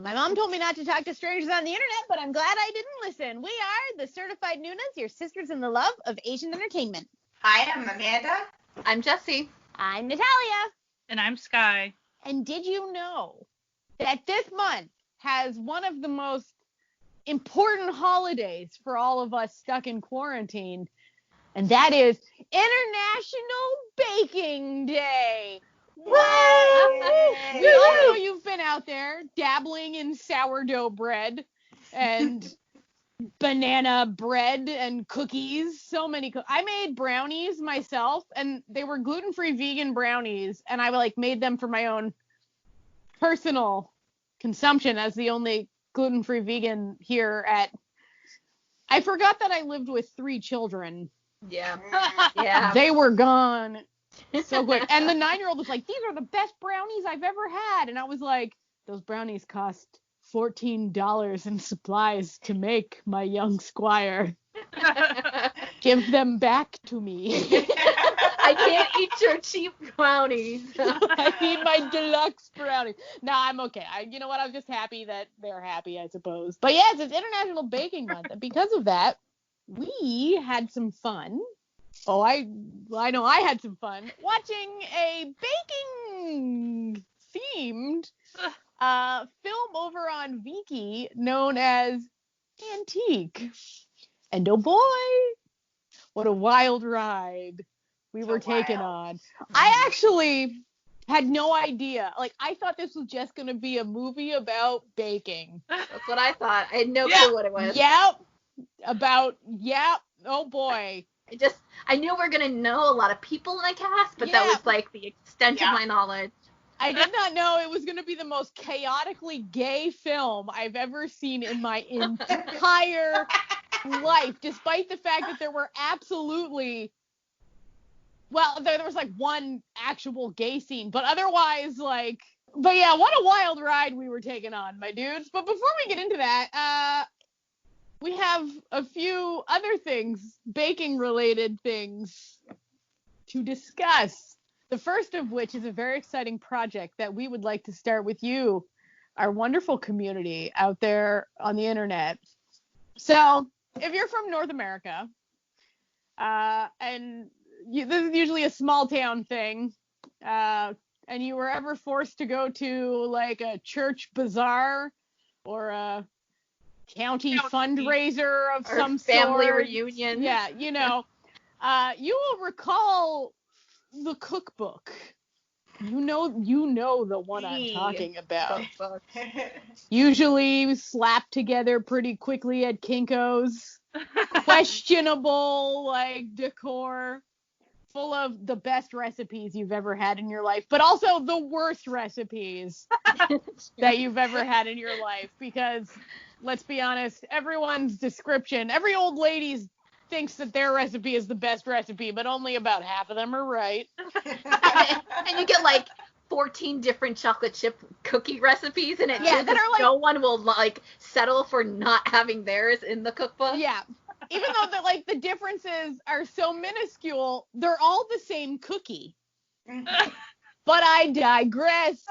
My mom told me not to talk to strangers on the internet, but I'm glad I didn't listen. We are the Certified Nunas, your sisters in the love of Asian entertainment. Hi, I'm Amanda. I'm Jessie. I'm Natalia. And I'm Sky. And did you know that this month has one of the most important holidays for all of us stuck in quarantine, and that is International Baking Day. What? We all know you've been out there dabbling in sourdough bread and banana bread and cookies. So many. I made brownies myself, and they were gluten-free vegan brownies, and I made them for my own personal consumption as the only gluten-free vegan here at. I forgot that I lived with 3 children. Yeah. Yeah. They were gone so quick. And the 9-year-old was like, these are the best brownies I've ever had. And I was like, those brownies cost $14 in supplies to make, my young squire. Give them back to me. I can't eat your cheap brownies. I need my deluxe brownies. No, I'm okay. You know what? I'm just happy that they're happy, I suppose. But yes, it's International Baking Month. And because of that, we had some fun. Oh, I know I had some fun watching a baking themed film over on Viki known as Antique. And oh boy, what a wild ride we were taken on. I actually had no idea. I thought this was just going to be a movie about baking. That's what I thought. I had no clue what it was. Oh boy. I knew we were going to know a lot of people in the cast, but that was the extent of my knowledge. I did not know it was going to be the most chaotically gay film I've ever seen in my entire life, despite the fact that there were absolutely, there was one actual gay scene, but otherwise but yeah, what a wild ride we were taking on, my dudes. But before we get into that, we have a few other things, baking-related things, to discuss. The first of which is a very exciting project that we would like to start with you, our wonderful community out there on the internet. So, if you're from North America, and this is usually a small town thing, and you were ever forced to go to a church bazaar or a county fundraiser of some family sort. reunion. Yeah, you will recall the cookbook. You know the one I'm talking about. Cookbook. Usually slapped together pretty quickly at Kinko's. Questionable decor. Full of the best recipes you've ever had in your life, but also the worst recipes that you've ever had in your life, because let's be honest, everyone's description, every old lady thinks that their recipe is the best recipe, but only about half of them are right. And you get 14 different chocolate chip cookie recipes, and no one will settle for not having theirs in the cookbook. Yeah. Even though the differences are so minuscule, they're all the same cookie. But I digress.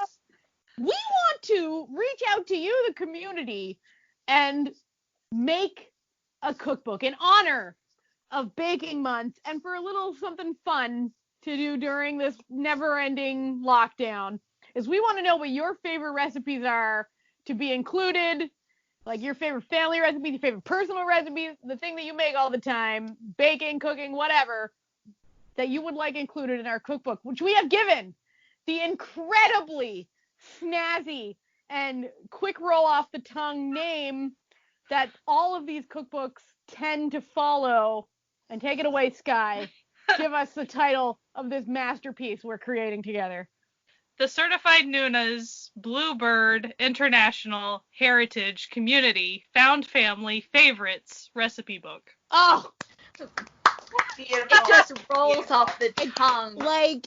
We want to reach out to you, the community, and make a cookbook in honor of Baking Month and for a little something fun to do during this never-ending lockdown. Is we want to know what your favorite recipes are to be included. Your favorite family recipes, your favorite personal recipes, the thing that you make all the time, baking, cooking, whatever, that you would like included in our cookbook, which we have given the incredibly snazzy and quick roll off the tongue name that all of these cookbooks tend to follow. And take it away, Sky. Give us the title of this masterpiece we're creating together. The Certified Nunas Bluebird International Heritage Community Found Family Favorites Recipe Book. Oh, Beautiful. It just rolls off the tongue.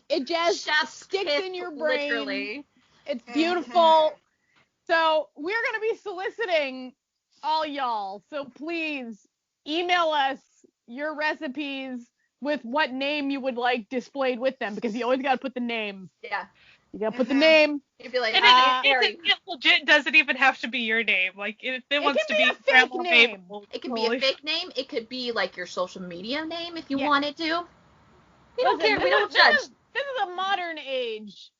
It just sticks in your brain. Literally. It's beautiful. So we're going to be soliciting all y'all. So please email us your recipes with what name you would like displayed with them, because you always got to put the name. Yeah. You gotta put the name. You'd be like, And it legit doesn't even have to be your name. Like, if it wants to be a fake name. It could be a fake name. It could be like your social media name if you wanted to. We don't care. We don't judge. This is a modern age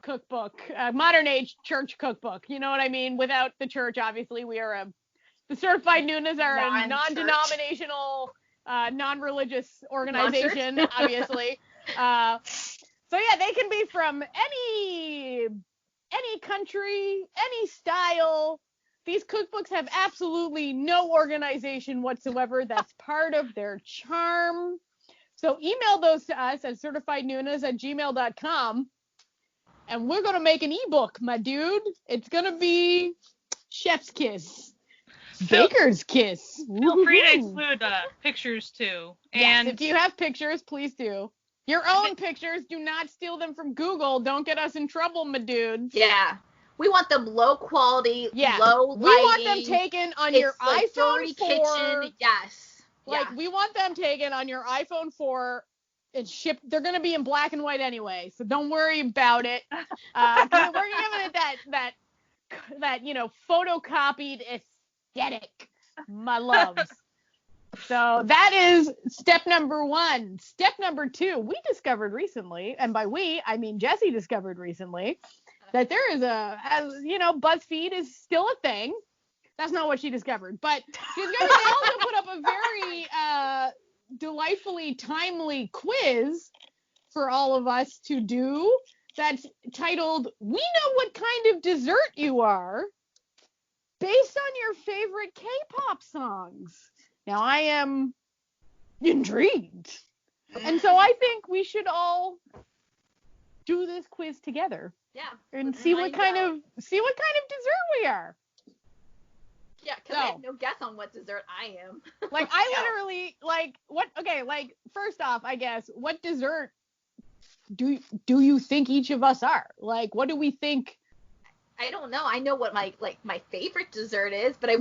cookbook, modern age church cookbook. You know what I mean? Without the church, obviously, the Certified Noonas are a non-denominational, non-religious organization, obviously. So yeah, they can be from any country, any style. These cookbooks have absolutely no organization whatsoever. That's part of their charm. So email those to us at certifiednoonas@gmail.com, and we're going to make an ebook, my dude. It's going to be Chef's Kiss. Baker's Kiss. Feel free to include pictures, too. And yes, if you have pictures, please do. Your own pictures. Do not steal them from Google. Don't get us in trouble, my dude. Yeah. We want them low quality, low lighting. We want them taken on your iPhone 4. Kitchen. Yes. Like, we want them taken on your iPhone 4 and shipped. They're going to be in black and white anyway, so don't worry about it. We're giving it that photocopied aesthetic, my loves. So that is step number 1. Step number 2, we discovered recently, and by we, I mean Jessie discovered recently, that there is BuzzFeed is still a thing. That's not what she discovered, but they also put up a very delightfully timely quiz for all of us to do that's titled, "We know what kind of dessert you are," based on your favorite K-pop songs. Now, I am intrigued. And so I think we should all do this quiz together. Yeah. And see what kind of dessert we are. Yeah, because I have no guess on what dessert I am. Like, I literally, first off, I guess, what dessert do you think each of us are? Like, what do we think? I don't know. I know what my favorite dessert is, but I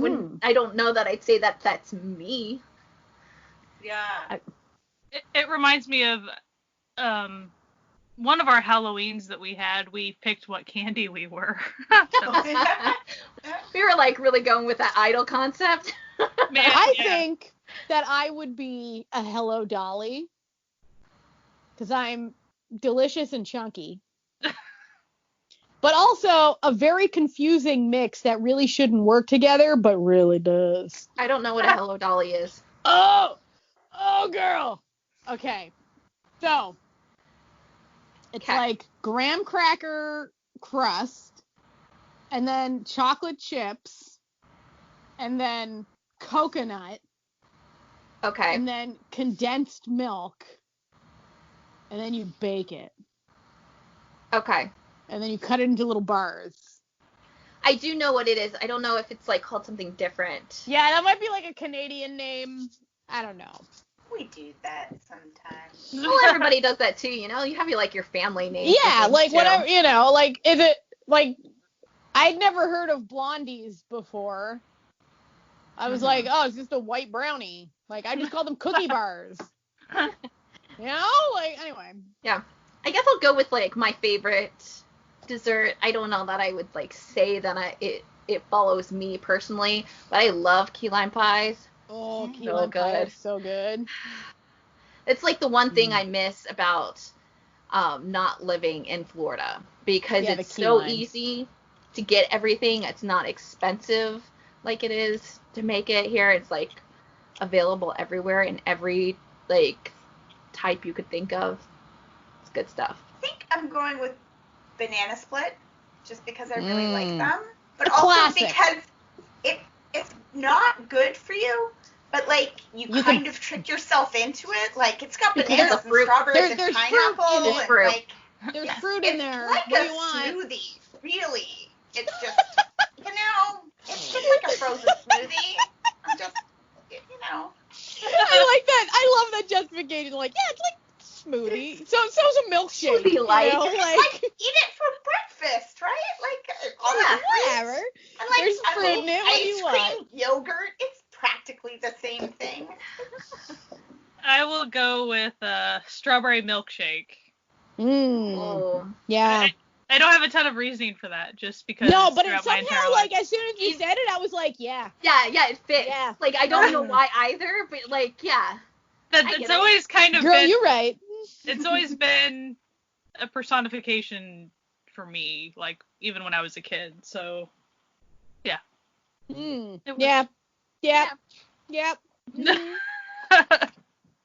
don't know that I'd say that that's me. Yeah. It reminds me of one of our Halloweens that we had. We picked what candy we were. We were like really going with that idol concept. Man, I think that I would be a Hello Dolly because I'm delicious and chunky. But also a very confusing mix that really shouldn't work together, but really does. I don't know what a Hello Dolly is. Oh, girl. Okay. So, it's like graham cracker crust, and then chocolate chips, and then coconut. Okay. And then condensed milk. And then you bake it. Okay. And then you cut it into little bars. I do know what it is. I don't know if it's like called something different. Yeah, that might be like a Canadian name. I don't know. We do that sometimes. Well, everybody does that too, you know? You have your family name. Yeah, like whatever, like, is it, like, I'd never heard of blondies before. I was like, oh, it's just a white brownie. Like, I just call them cookie bars. Anyway. Yeah. I guess I'll go with, like, my favorite dessert. I don't know that I would, like, say that it follows me personally, but I love key lime pies. Oh, key lime pie is so good. It's, like, the one thing I miss about not living in Florida, because it's so easy to get everything. It's not expensive like it is to make it here. It's, like, available everywhere in every, like, type you could think of. It's good stuff. I think I'm going with banana split, just because I really like them. But also because it's not good for you, but, like, you kind of trick yourself into it. Like, it's got bananas and strawberries and pineapple. And, like, there's fruit in there. Like what a do you want? smoothie, really. It's just, it's just like a frozen smoothie. I'm just, I like that. I love that justification. Like, yeah, it's like smoothie. So's a milkshake. Smoothie light. Like, eat it for breakfast, right? Like, whatever. And, like, there's fruit in it. What do you want? Ice cream, yogurt, it's practically the same thing. I will go with strawberry milkshake. Oh. Yeah. I don't have a ton of reasoning for that, just because. No, but it somehow, like, as soon as you said it, I was like, yeah. Yeah, it fits. Yeah. Like, I don't know why either, but, like, yeah. It's always kind of Girl, been... you're right. It's always been a personification for me, like, even when I was a kid, so, yeah. Yeah. Mm.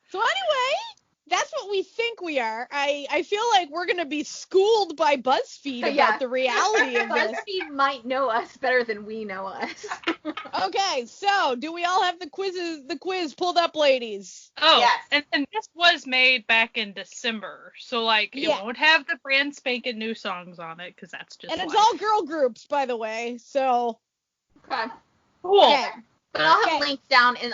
So anyway, that's what we think we are. I feel like we're going to be schooled by BuzzFeed about the reality of this. BuzzFeed might know us better than we know us. Okay, so do we all have the quiz pulled up, ladies? Oh, yes. And this was made back in December, so, like, it won't have the brand spanking new songs on it, because that's just And it's all girl groups, by the way, so... Okay. Cool. Okay. But I'll have links down in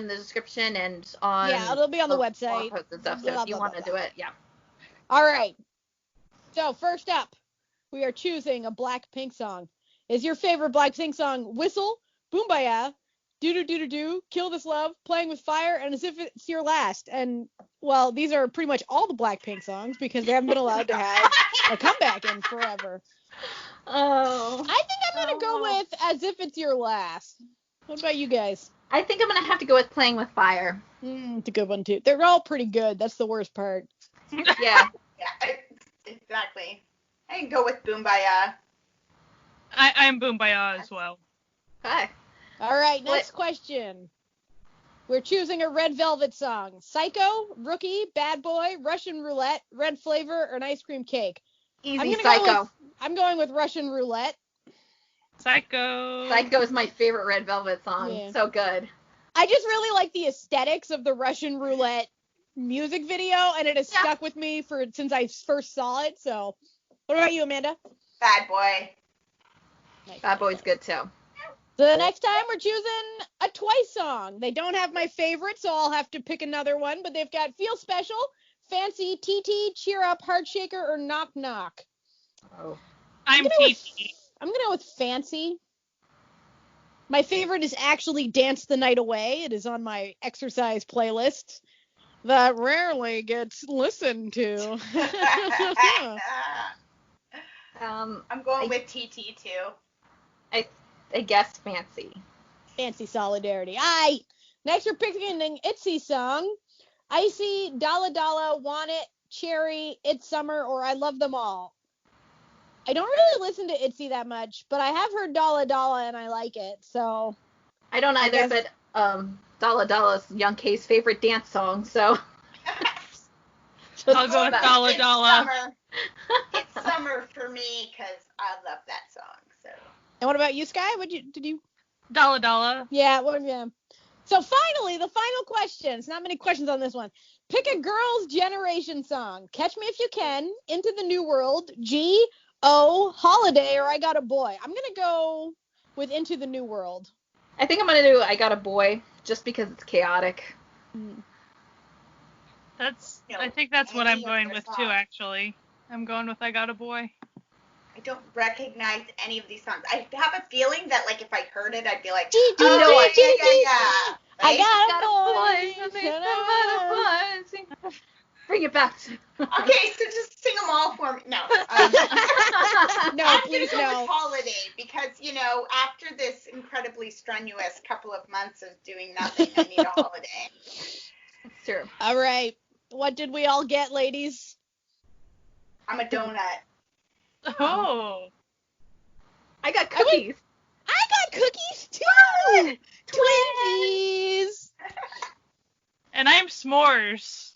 the description and on... Yeah, it'll be on the website. And stuff, so if you want to do it, All right. So, first up, we are choosing a Blackpink song. Is your favorite Blackpink song Whistle, Boombaya, Do-Do-Do-Do-Do, Kill This Love, Playing With Fire, and As If It's Your Last? And, well, these are pretty much all the Blackpink songs because they haven't been allowed to have a comeback in forever. Oh. I think I'm going to go with As If It's Your Last. What about you guys? I think I'm going to have to go with Playing With Fire. It's a good one, too. They're all pretty good. That's the worst part. Yeah. Exactly. I can go with Boombaya. I'm Boombaya as well. Okay. All right, next question. We're choosing a Red Velvet song. Psycho, Rookie, Bad Boy, Russian Roulette, Red Flavor, or an Ice Cream Cake. Easy, Psycho. I'm going with Russian Roulette. Psycho. Psycho is my favorite Red Velvet song. Yeah. So good. I just really like the aesthetics of the Russian Roulette music video, and it has stuck with me since I first saw it. So, what about you, Amanda? Bad Boy. Nice. Bad Boy's good too. So the next time we're choosing a Twice song. They don't have my favorite, so I'll have to pick another one. But they've got Feel Special, Fancy, TT, Cheer Up, Heart Shaker, or Knock Knock. Oh. I'm TT. I'm gonna go with Fancy. My favorite is actually Dance the Night Away. It is on my exercise playlist that rarely gets listened to. I'm going with TT too. I guess Fancy. Fancy solidarity. Next we're picking an ITZY song. Icy, Dalla Dalla, Want It, Cherry, It's Summer, or I Love Them All. I don't really listen to ITZY that much, but I have heard Dalla Dalla and I like it, so. I don't either, but Dalla Dalla's Young K's favorite dance song, so. I'll go with Dalla Dalla. It's summer for me because I love that song. So. And what about you, Sky? Did you? Dalla Dalla. Yeah. So finally, the final questions. Not many questions on this one. Pick a girls' generation song. Catch Me If You Can, Into the New World, G.O., Holiday, or I Got a Boy. I'm gonna go with Into the New World. I think I'm gonna do I Got a Boy just because it's chaotic. I think that's what I'm going with too, actually. I'm going with I Got a Boy. I don't recognize any of these songs. I have a feeling that, like, if I heard it, I'd be like, yeah. Like, I got a boy. Bring it back. Okay, so just sing them all for me. No. No, please no. I'm going to go with Holiday because, after this incredibly strenuous couple of months of doing nothing, I need a holiday. That's true. All right. What did we all get, ladies? I'm a donut. Oh. I got cookies. I got cookies too. Twinsies. And I'm s'mores.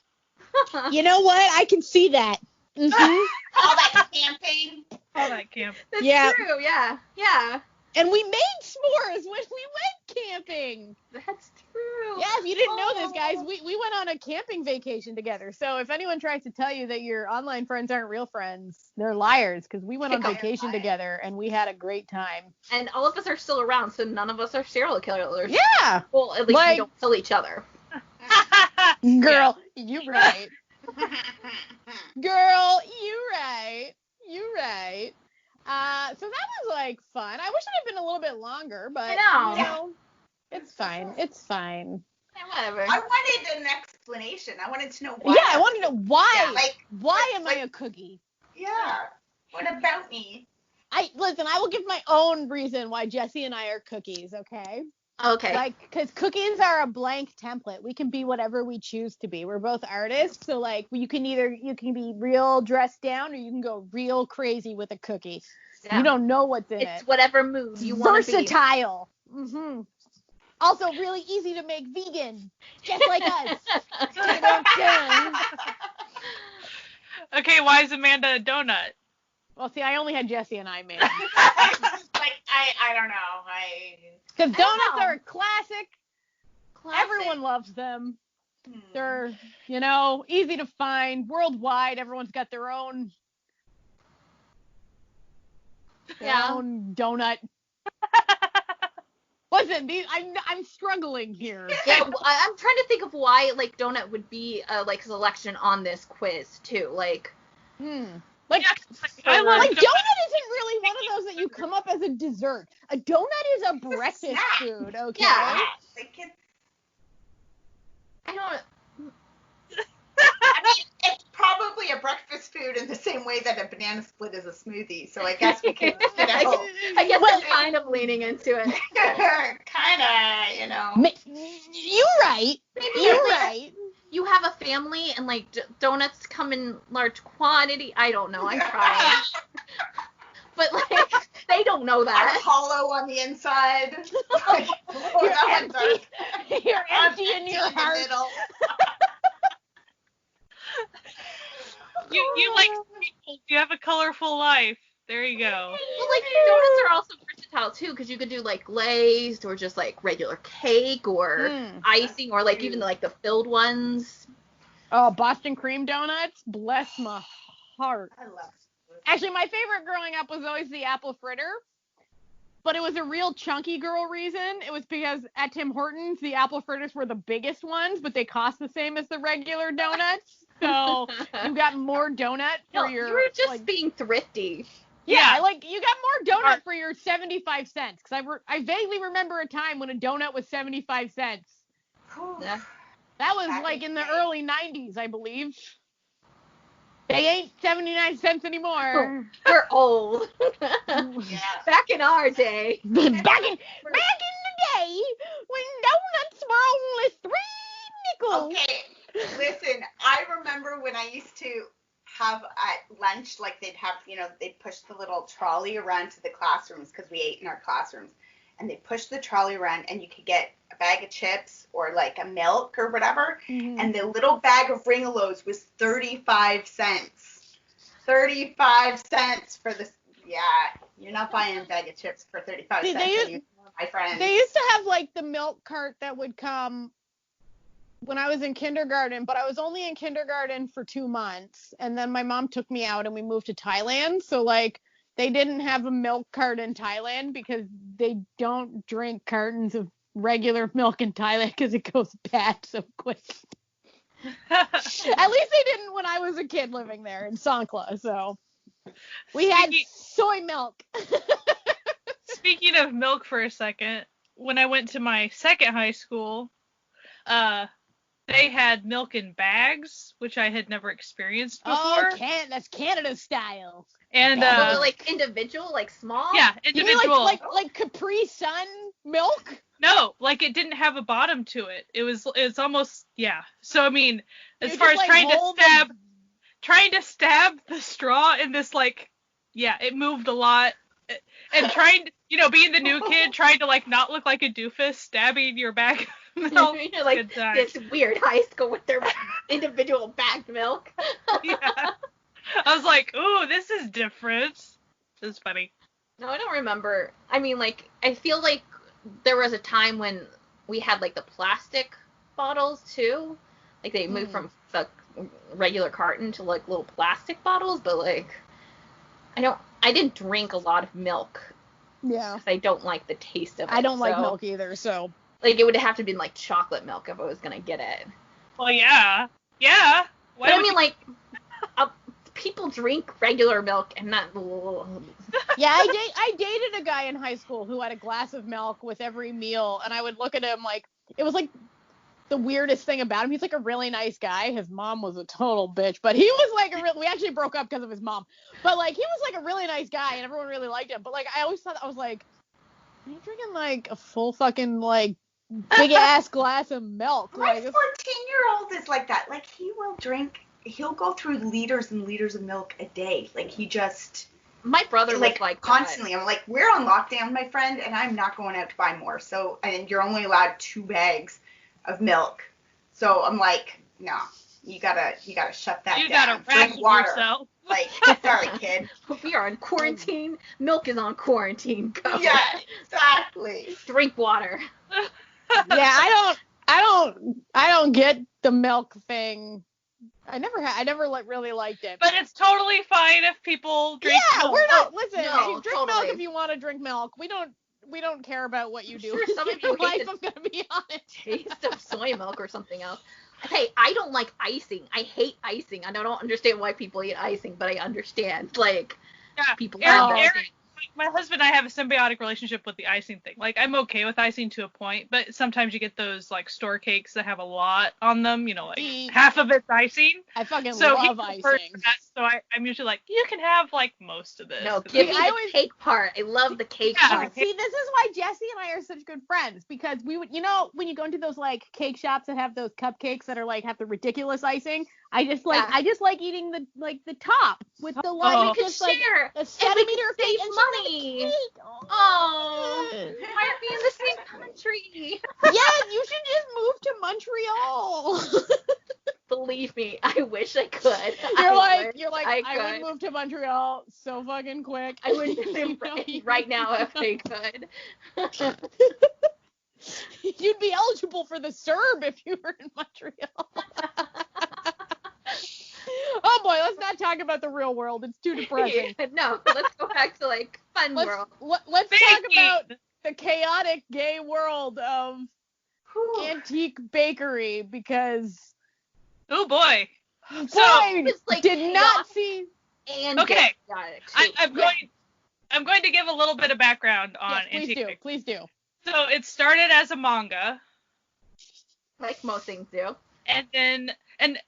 You know what? I can see that. Mm-hmm. All that camping. All that camp. That's true. Yeah. Yeah. And we made s'mores when we went camping. That's true. Yeah, if you didn't know this, guys, we went on a camping vacation together. So if anyone tries to tell you that your online friends aren't real friends, they're liars because we went on vacation together and we had a great time. And all of us are still around, so none of us are serial killers. Yeah. Well, at least we don't kill each other. Girl, you right. Girl, you right. You right. So that was like fun. I wish it had been a little bit longer, but I know. it's fine. It's fine. Yeah, whatever. I wanted an explanation. I wanted to know why. Yeah, I want to know why. Yeah, why am I a cookie? Yeah. What about me? I will give my own reason why Jesse and I are cookies, okay? Okay. Like, because cookies are a blank template. We can be whatever we choose to be. We're both artists, so like you can be real dressed down or you can go real crazy with a cookie. Yeah. You don't know what's in it. It's whatever mood you want to be. Versatile. Mm-hmm. Also really easy to make vegan, just like us. Okay, why is Amanda a donut? Well, see, I only had Jesse and I made. I don't know. Because donuts are a classic. Everyone loves them. They're, easy to find. Worldwide, everyone's got their own own donut. Listen, I'm struggling here. Yeah, I'm trying to think of why like donut would be like selection on this quiz too. Like, Like donut isn't really one of those that you come up as a dessert. A donut is a breakfast food, okay? Yeah. I don't. I mean, it's probably a breakfast food in the same way that a banana split is a smoothie. So I guess we can, I guess we're kind of leaning into it. Kind of, You're right. You're right. You have a family and like donuts come in large quantity. I don't know. I'm trying. But like they don't know that. I'm hollow on the inside. You're empty in your heart. You like people. You have a colorful life. There you go. Well, like donuts are also versatile too, because you could do like glazed or just like regular cake or icing or like even like the filled ones. Oh, Boston cream donuts, bless my heart. I love it. Actually, my favorite growing up was always the apple fritter, but it was a real chunky girl reason. It was because at Tim Hortons the apple fritters were the biggest ones, but they cost the same as the regular donuts. So you got more donut for your. You were just being thrifty. Yeah, like you got more donut for your 75 cents. Because I vaguely remember a time when a donut was 75 cents. Yeah. That was like in the early 90s, I believe. They ain't 79 cents anymore. We're old. Yeah. Back in our day. Back in the day when donuts were only 3 nickels. Okay, listen, I remember when I used to have at lunch, like they'd have, they'd push the little trolley around to the classrooms because we ate in our classrooms. And they pushed the trolley around and you could get a bag of chips or like a milk or whatever. Mm-hmm. And the little bag of Ringolos was 35 cents. 35 cents for this. Yeah, you're not buying a bag of chips for 35 cents anymore, my friend. They used to have like the milk cart that would come when I was in kindergarten, but I was only in kindergarten for 2 months. And then my mom took me out and we moved to Thailand. So like, they didn't have a milk cart in Thailand because they don't drink cartons of regular milk in Thailand because it goes bad so quick. At least they didn't when I was a kid living there in Songkhla. So we had soy milk. Speaking of milk for a second, when I went to my second high school, they had milk in bags, which I had never experienced before. Oh, that's Canada style. And like individual, like small? Yeah, individual. You mean like Capri Sun milk? No, like it didn't have a bottom to it. It's almost So I mean, as far as trying to stab the straw in this it moved a lot. And trying to, being the new kid, trying to not look like a doofus, stabbing your bag of milk. You're like this weird high school with their individual bagged milk. Yeah. I was like, ooh, this is different. It was funny. No, I don't remember. I mean, I feel like there was a time when we had, the plastic bottles, too. Like, they moved from the regular carton to, little plastic bottles, but, I didn't drink a lot of milk. Yeah. Because I don't like the taste of it. I don't like milk either, so. It would have to be, chocolate milk if I was going to get it. Well, yeah. Yeah. But I mean, people drink regular milk and not. Yeah, I dated a guy in high school who had a glass of milk with every meal, and I would look at him it was the weirdest thing about him. He's like a really nice guy. His mom was a total bitch, but he was like we actually broke up because of his mom. But like he was like a really nice guy and everyone really liked him. But like I always thought, I was like, are you drinking like a full fucking like big ass glass of milk? My Like 14-year-old is like that. Like he'll go through liters and liters of milk a day. Like he just. My brother was like constantly. that. I'm like, we're on lockdown, my friend, and I'm not going out to buy more. So, and you're only allowed 2 bags of milk. So I'm like, no, you gotta shut that down. You gotta Drink water. Yourself. Like, sorry, kid. We are in quarantine. Milk is on quarantine. Go. Yeah, exactly. Drink water. yeah, I don't get the milk thing. I never like really liked it. But it's totally fine if people drink milk. We're not. Listen, no, drink totally. milk if you want to drink milk. We don't care about what you do. Sure, some of you your life. hate I'm gonna be honest. Taste of soy milk or something else. Hey, I don't like icing. I hate icing. I don't understand why people eat icing, but I understand. Like, people Eric, my husband and I have a symbiotic relationship with the icing thing. Like, I'm okay with icing to a point, but sometimes you get those, like, store cakes that have a lot on them, you know, like, half of it's icing. I fucking love icing. That, so I'm usually like, you can have, like, most of this. No, give me the cake part. I love the cake part. See, this is why Jesse and I are such good friends, because we would, you know, when you go into those, like, cake shops that have those cupcakes that are, like, have the ridiculous icing, I just like eating the top with the like we could just share. Like a centimeter of save cake money. Oh, why aren't we in the same country? Yes, you should just move to Montreal. Believe me, I wish I could. I would move to Montreal so fucking quick. I would live right now if I could. You'd be eligible for the CERB if you were in Montreal. Oh boy, let's not talk about the real world. It's too depressing. No, let's go back to like fun world. Let's talk about the chaotic gay world of antique bakery because. Oh boy. Boy, did not see. And okay. I'm going to give a little bit of background on antique bakery. Please do. So it started as a manga. Like most things do. And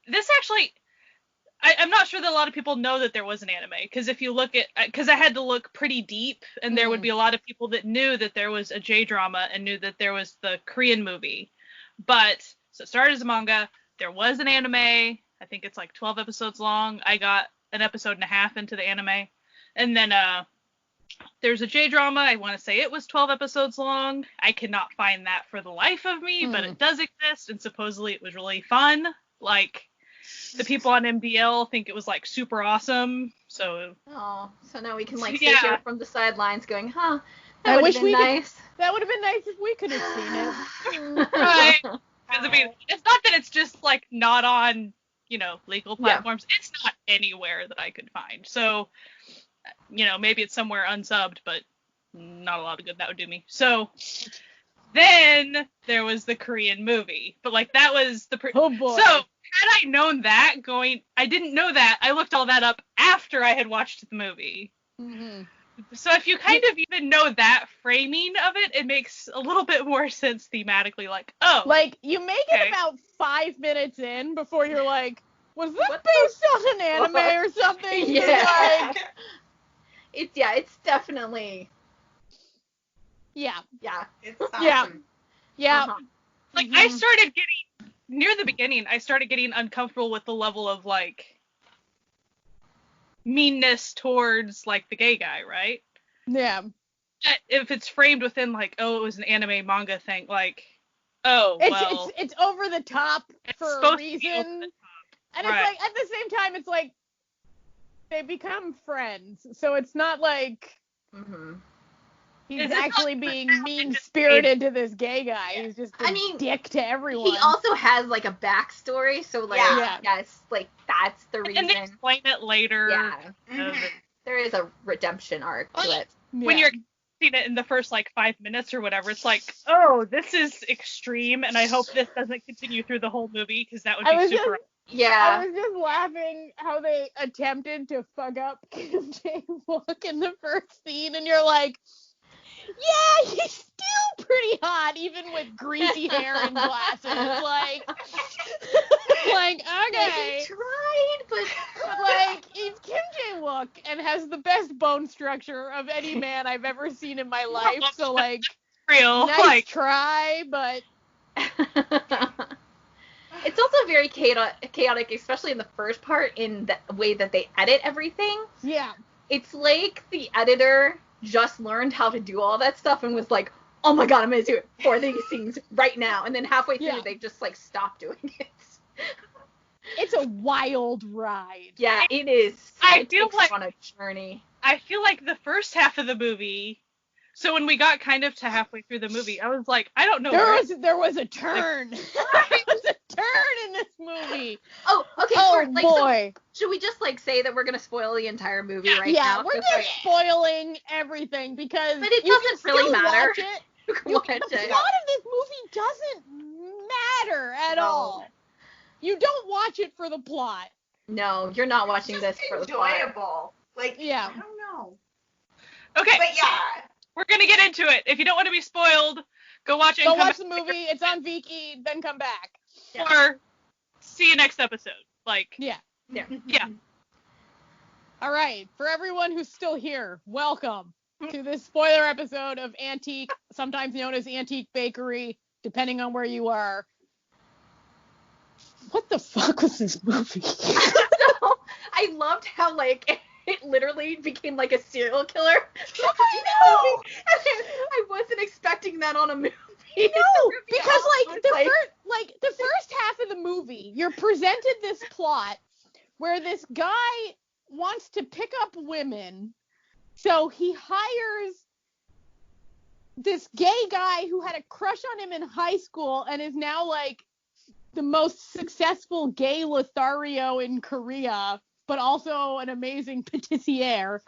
this actually, I'm not sure that a lot of people know that there was an anime, because if you look at, because I had to look pretty deep, and there would be a lot of people that knew that there was a J-drama and knew that there was the Korean movie. But, so it started as a manga, there was an anime, I think it's like 12 episodes long, I got an episode and a half into the anime, and then, there's a J-drama, I want to say it was 12 episodes long. I cannot find that for the life of me, but it does exist, and supposedly it was really fun. Like, the people on MDL think it was, like, super awesome, so... Oh, so now we can, like, sit here from the sidelines going, that would have been nice. That would have been nice if we could have seen it. Right. Because, I mean, it's not that it's just, like, not on, you know, legal platforms. Yeah. It's not anywhere that I could find, so... You know, maybe it's somewhere unsubbed, but not a lot of good that would do me. So then there was the Korean movie, but like that was the oh boy. So had I known that I didn't know that. I looked all that up after I had watched the movie. Mm-hmm. So if you kind of even know that framing of it, it makes a little bit more sense thematically. Like, oh, like you make it about 5 minutes in before you're like, was this based on an anime or something? Yeah. It's definitely. Yeah. It's awesome. Yeah. Uh-huh. Like, I started getting, near the beginning, I started getting uncomfortable with the level of, like, meanness towards, like, the gay guy, right? Yeah. If it's framed within, like, oh, it was an anime manga thing, like, it's over the top for a reason. And it's like, at the same time, it's like, they become friends, so it's not like he's actually being mean-spirited to this gay guy. Yeah. He's just a dick to everyone. He also has, like, a backstory, so, like, yes, like, that's the reason. And they explain it later. Yeah. There is a redemption arc to it. When you're seeing it in the first, like, 5 minutes or whatever, it's like, oh, this is extreme, and I hope this doesn't continue through the whole movie, because that would be super... Yeah. I was just laughing how they attempted to fuck up Kim Jae-wook in the first scene, and you're like, yeah, he's still pretty hot, even even with greasy hair and glasses. Like, okay. He tried, but like, he's Kim Jae-wook and has the best bone structure of any man I've ever seen in my life. So, like, real. Nice try, but it's also very chaotic, especially in the first part, in the way that they edit everything. Yeah. It's like the editor just learned how to do all that stuff and was like, oh my god, I'm going to do it for these things right now. And then halfway through, they just, like, stopped doing it. It's a wild ride. Yeah, it is. I feel like on a journey. I feel like the first half of the movie. So when we got kind of to halfway through the movie, I was like, I don't know. There was a turn. There was a turn in this movie. Oh, okay. Oh, boy. So, should we just, like, say that we're going to spoil the entire movie right now? Yeah, we're just spoiling everything because but it doesn't really matter. Watch it. The plot of this movie doesn't matter at all. You don't watch it for the plot. No, you're not watching this for the plot. Enjoyable. Like, yeah. I don't know. Okay. But yeah. We're going to get into it. If you don't want to be spoiled, go watch it. Go watch the movie. It's on Viki. Then come back. Yeah. Or see you next episode. Like. Yeah. Yeah. Yeah. All right. For everyone who's still here, welcome to this spoiler episode of Antique, sometimes known as Antique Bakery, depending on where you are. What the fuck was this movie? I loved how, like, it literally became like a serial killer. I know. I wasn't expecting that on a movie. No, because the first half of the movie, you're presented this plot where this guy wants to pick up women, so he hires this gay guy who had a crush on him in high school and is now like the most successful gay Lothario in Korea, but also an amazing patissier,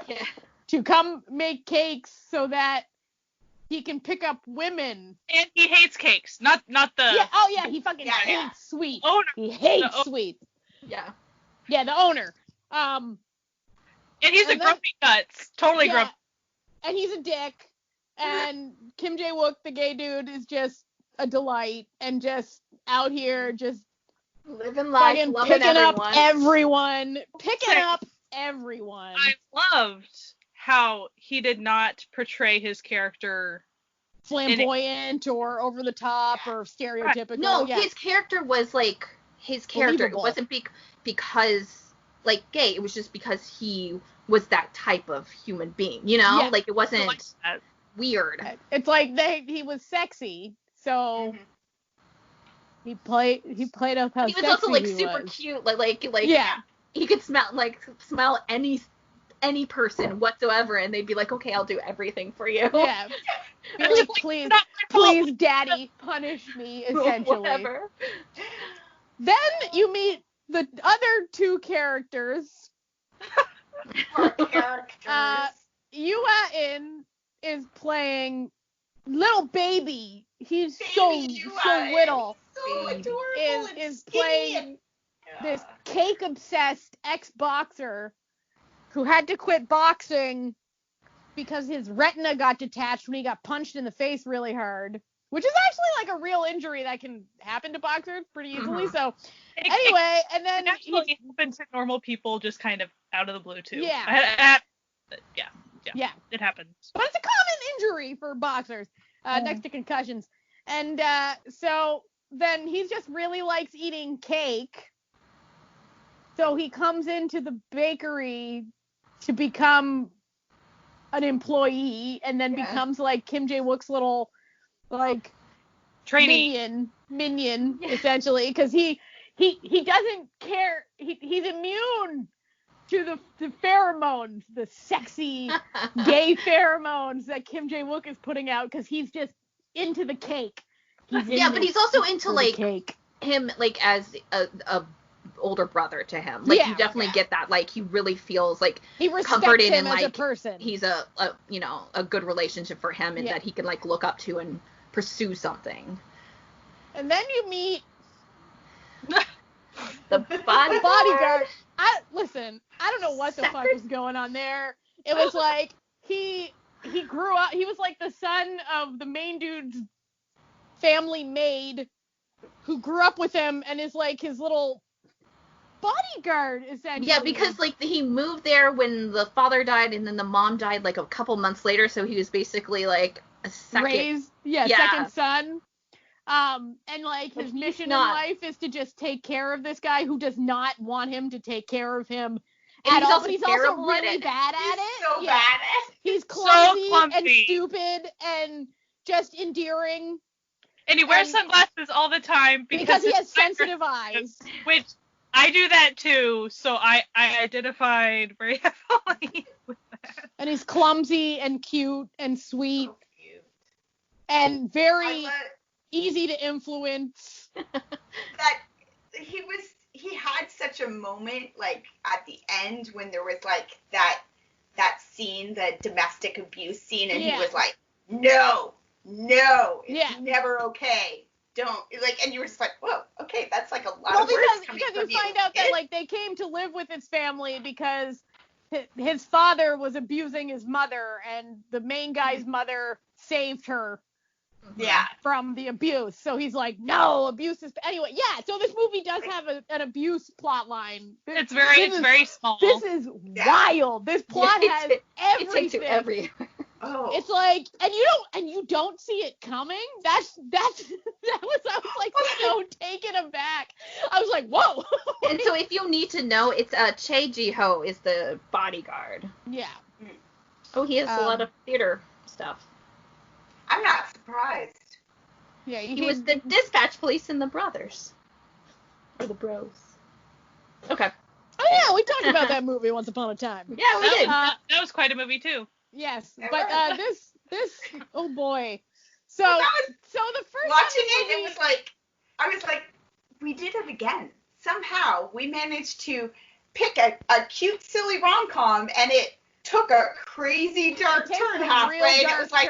to come make cakes so that he can pick up women. And he hates cakes, not the. Yeah. Oh yeah, he fucking hates sweets. Owner. He hates sweets. Yeah. Yeah, the owner. And he's a grumpy nuts. Totally grumpy. And he's a dick. And Kim Jae-wook, the gay dude, is just a delight and just out here just living life, loving picking everyone. Picking up everyone. I loved how he did not portray his character flamboyant or over the top or stereotypical. No, his character was like believable. It wasn't because like gay. It was just because he was that type of human being, you know? Yeah. Like it wasn't weird. It's like he was sexy, so he played up how sexy he was. He was also like super cute, like yeah. He could smell any person whatsoever, and they'd be like, okay, I'll do everything for you. Yeah. Be like, please, daddy, punish me, essentially. Whatever. Then you meet the other two characters. Yua In is playing little baby. He's so little. So adorable. Is playing this cake-obsessed ex-boxer who had to quit boxing because his retina got detached when he got punched in the face really hard, which is actually like a real injury that can happen to boxers pretty easily. So anyway, and then it actually happens to normal people just kind of out of the blue too. Yeah. Yeah. It happens. But it's a common injury for boxers, next to concussions. And so then he just really likes eating cake. So he comes into the bakery to become an employee and then becomes like Kim Jae-wook's little like trainee minion essentially, because he doesn't care. He's immune to the pheromones, the sexy gay pheromones that Kim Jae-wook is putting out, because he's just into the cake. But he's also into like cake. Him like as a older brother to him. Like you definitely get that. Like he really feels like he respects comforted him and as like a person. He's a good relationship for him, and that he can like look up to and pursue something. And then you meet the bodyguard. I don't know what the fuck was going on there. It was like he grew up. He was like the son of the main dude's family maid who grew up with him and is like his little bodyguard, essentially. Yeah, because like he moved there when the father died, and then the mom died like a couple months later, so he was basically like a second second son. And like his mission in life is to just take care of this guy who does not want him to take care of him at all. But he's also really bad at it. So bad at it. He's clumsy and stupid and just endearing. And he wears sunglasses all the time because he has sensitive eyes. Which I do that too, so I identified very heavily with that. And he's clumsy and cute and sweet. So cute. And very easy to influence. That he had such a moment like at the end when there was like that scene, the domestic abuse scene, and he was like, no, it's never okay. Don't, like, and you were just like, whoa, okay, that's like a lot of words coming from you. Because you find out that like they came to live with his family because his father was abusing his mother, and the main guy's mother saved her from the abuse. So he's like, no, abuse is anyway. Yeah, so this movie does have an abuse plot line. It's very small. This is wild. This plot has everything. It takes you everywhere. Oh. It's like, and you don't see it coming. I was like so taken aback. I was like, whoa. And so if you need to know, it's Che Ji-ho is the bodyguard. Yeah. Oh, he has a lot of theater stuff. I'm not surprised. Yeah, he was the dispatch police in The Brothers. Or The Bros. Okay. Oh yeah, we talked about that movie once upon a time. Yeah, we did. That was quite a movie too. Yes, but this oh boy. So the first watching it was like, I was like, we did it again. Somehow we managed to pick a cute, silly rom-com, and it took a crazy dark turn halfway. And it was like,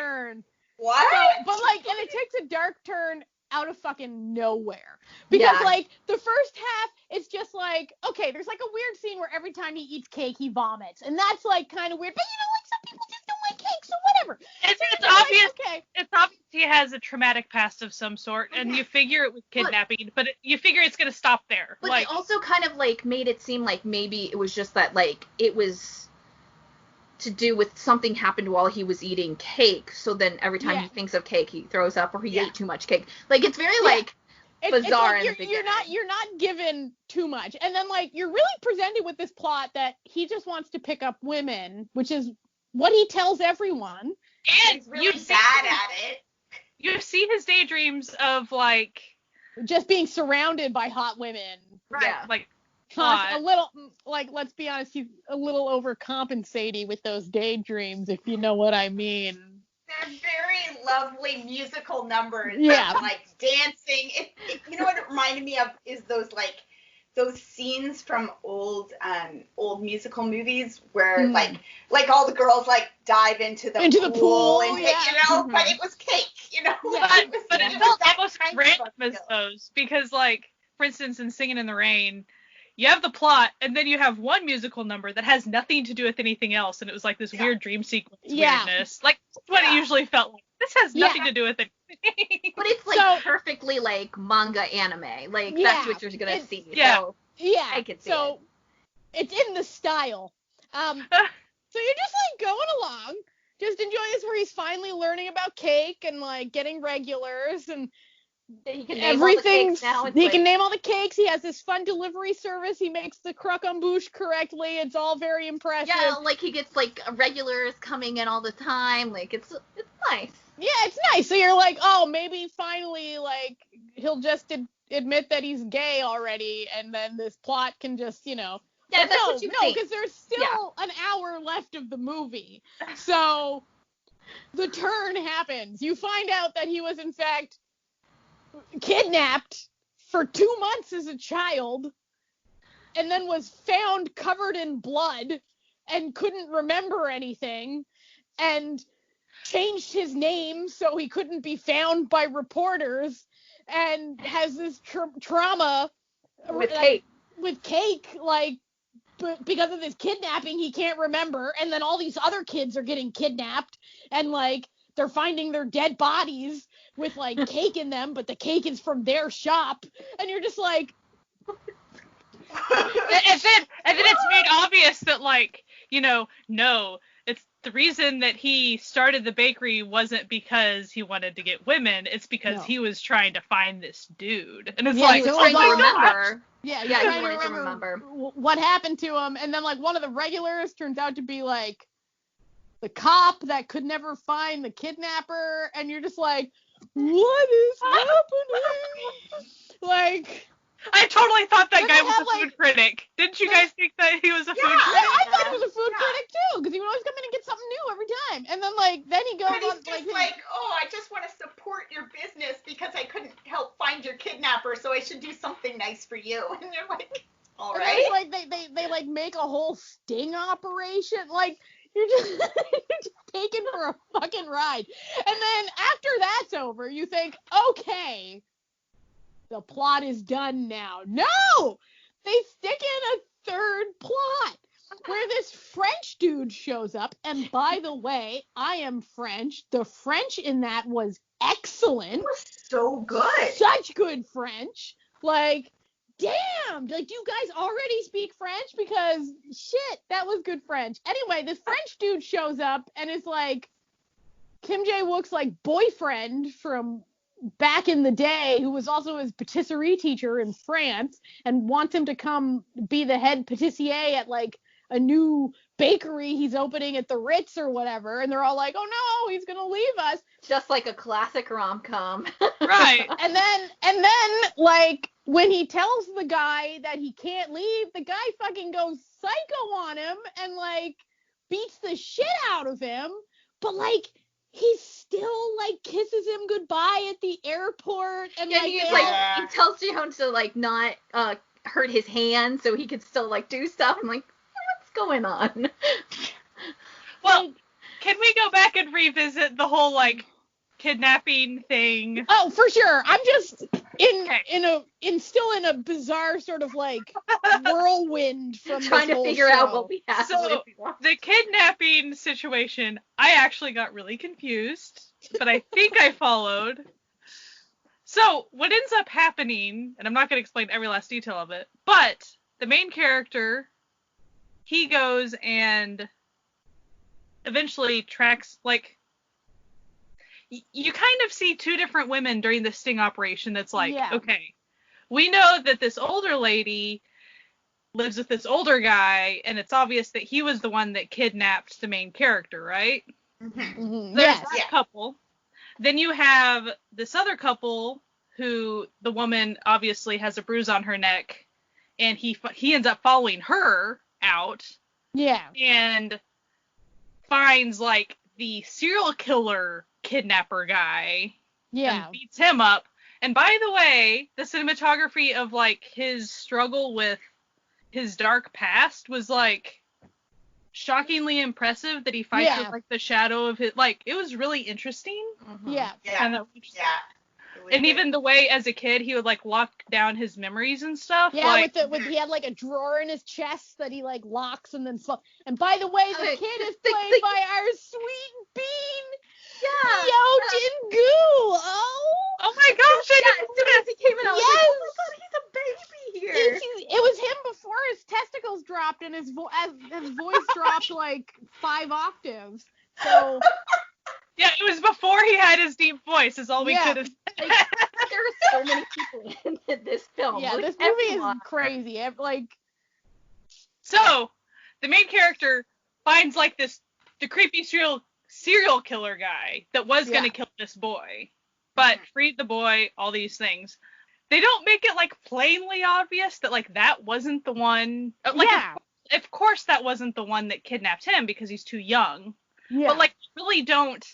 what? But like, and it takes a dark turn out of fucking nowhere. Because like the first half, it's just like, okay, there's like a weird scene where every time he eats cake, he vomits, and that's like kind of weird. But you know, like some people just don't like cake, so whatever. It's obvious. Like, it's obvious he has a traumatic past of some sort, and you figure it was kidnapping, but you figure it's gonna stop there. But they also kind of like made it seem like maybe it was just that like it was to do with something happened while he was eating cake, so then every time he thinks of cake, he throws up, or he ate too much cake. Like it's very like bizarre. It's like you're not given too much, and then like you're really presented with this plot that he just wants to pick up women, which is what he tells everyone. And he's really bad at it. You see his daydreams of like just being surrounded by hot women. Right. Yeah. Like a little, like, let's be honest, he's a little overcompensating with those daydreams, if you know what I mean. They're very lovely musical numbers. Yeah. Like dancing. You know what it reminded me of is those scenes from old musical movies where like all the girls like dive into the pool and you know, but it was cake, you know. Yeah. But it felt almost random as those, because like, for instance, in Singing in the Rain, you have the plot, and then you have one musical number that has nothing to do with anything else, and it was like this weird dream sequence weirdness. Like, that's what it usually felt like. This has nothing to do with anything. But it's like perfectly like manga anime. Like, that's what you're gonna see. Yeah. So, I could see it. It's in the style. So you're just like going along, just enjoying this where he's finally learning about cake and like getting regulars and he can name all the cakes now. He can name all the cakes. He has this fun delivery service. He makes the croque-embouche correctly. It's all very impressive. Yeah, like he gets like regulars coming in all the time. Like it's nice. Yeah, it's nice. So you're like, oh, maybe finally like he'll just admit that he's gay already, and then this plot can just, you know. Yeah, that's what you think. No, because there's still an hour left of the movie. So the turn happens. You find out that he was in fact kidnapped for 2 months as a child, and then was found covered in blood and couldn't remember anything, and changed his name so he couldn't be found by reporters, and has this trauma with cake. With cake, like, but because of this kidnapping, he can't remember, and then all these other kids are getting kidnapped, and like they're finding their dead bodies with like cake in them, but the cake is from their shop, and you're just like. and then it's made obvious that like, no, it's the reason that he started the bakery wasn't because he wanted to get women, it's because he was trying to find this dude. And it's like, he was trying to remember. Yeah, he wanted to remember what happened to him, and then like one of the regulars turns out to be like the cop that could never find the kidnapper, and you're just like, what is happening? Like, I totally thought that guy was a food critic. Didn't you guys think that he was a food critic? I thought he was a food critic too, because he would always come in and get something new every time. And then he goes on like, oh, I just want to support your business because I couldn't help find your kidnapper, so I should do something nice for you. And you're like, all right. Like they like make a whole sting operation. Like, you're just taken for a fucking ride. And then after that's over, you think, okay, the plot is done now. No! They stick in a third plot where this French dude shows up. And by the way, I am French. The French in that was excellent. It was so good. Such good French. Like, damn! Like, do you guys already speak French? Because, shit, that was good French. Anyway, this French dude shows up and is like Kim Jae-wook's, like, boyfriend from back in the day, who was also his patisserie teacher in France, and wants him to come be the head patissier at, like, a new bakery he's opening at the Ritz or whatever. And they're all like, oh, no, he's going to leave us. Just like a classic rom-com. Right. And then, like, when he tells the guy that he can't leave, the guy fucking goes psycho on him and, like, beats the shit out of him. But, like, he still, like, kisses him goodbye at the airport. And, yeah, he tells Jihoon to, like, not hurt his hand so he could still, like, do stuff. I'm like, what's going on? Well, can we go back and revisit the whole, like, kidnapping thing? Oh, for sure. I'm just still in a bizarre sort of, like, whirlwind from trying to figure out what we have. So the kidnapping situation, I actually got really confused, but I think I followed. So what ends up happening, and I'm not going to explain every last detail of it, but the main character, he goes and eventually tracks, like, you kind of see two different women during the sting operation that's like, okay, we know that this older lady lives with this older guy, and it's obvious that he was the one that kidnapped the main character, right? Mm-hmm. There's that couple. Then you have this other couple who the woman obviously has a bruise on her neck, and he ends up following her out. Yeah. And finds, like, the serial killer kidnapper guy. Yeah. And beats him up. And by the way, the cinematography of, like, his struggle with his dark past was, like, shockingly impressive, that he fights with, like, the shadow of his, like, it was really interesting. Mm-hmm. Yeah. And even the way, as a kid, he would, like, lock down his memories and stuff. Yeah, like, he had, like, a drawer in his chest that he, like, locks and then... And by the way, the kid is played by our sweet bean, Yo Jin-gu. Oh my gosh, as soon as he came in, I was like, oh my god, he's a baby here. It was him before his testicles dropped and his voice dropped, like, 5 octaves. So... Yeah, it was before he had his deep voice, is all we could have said. Like, there are so many people in this film. Yeah, like, this movie is crazy. Like, so, the main character finds, like, the creepy serial killer guy that was going to kill this boy, but freed the boy, all these things. They don't make it, like, plainly obvious that, like, that wasn't the one. Like, of course that wasn't the one that kidnapped him because he's too young. Yeah. But, like, really don't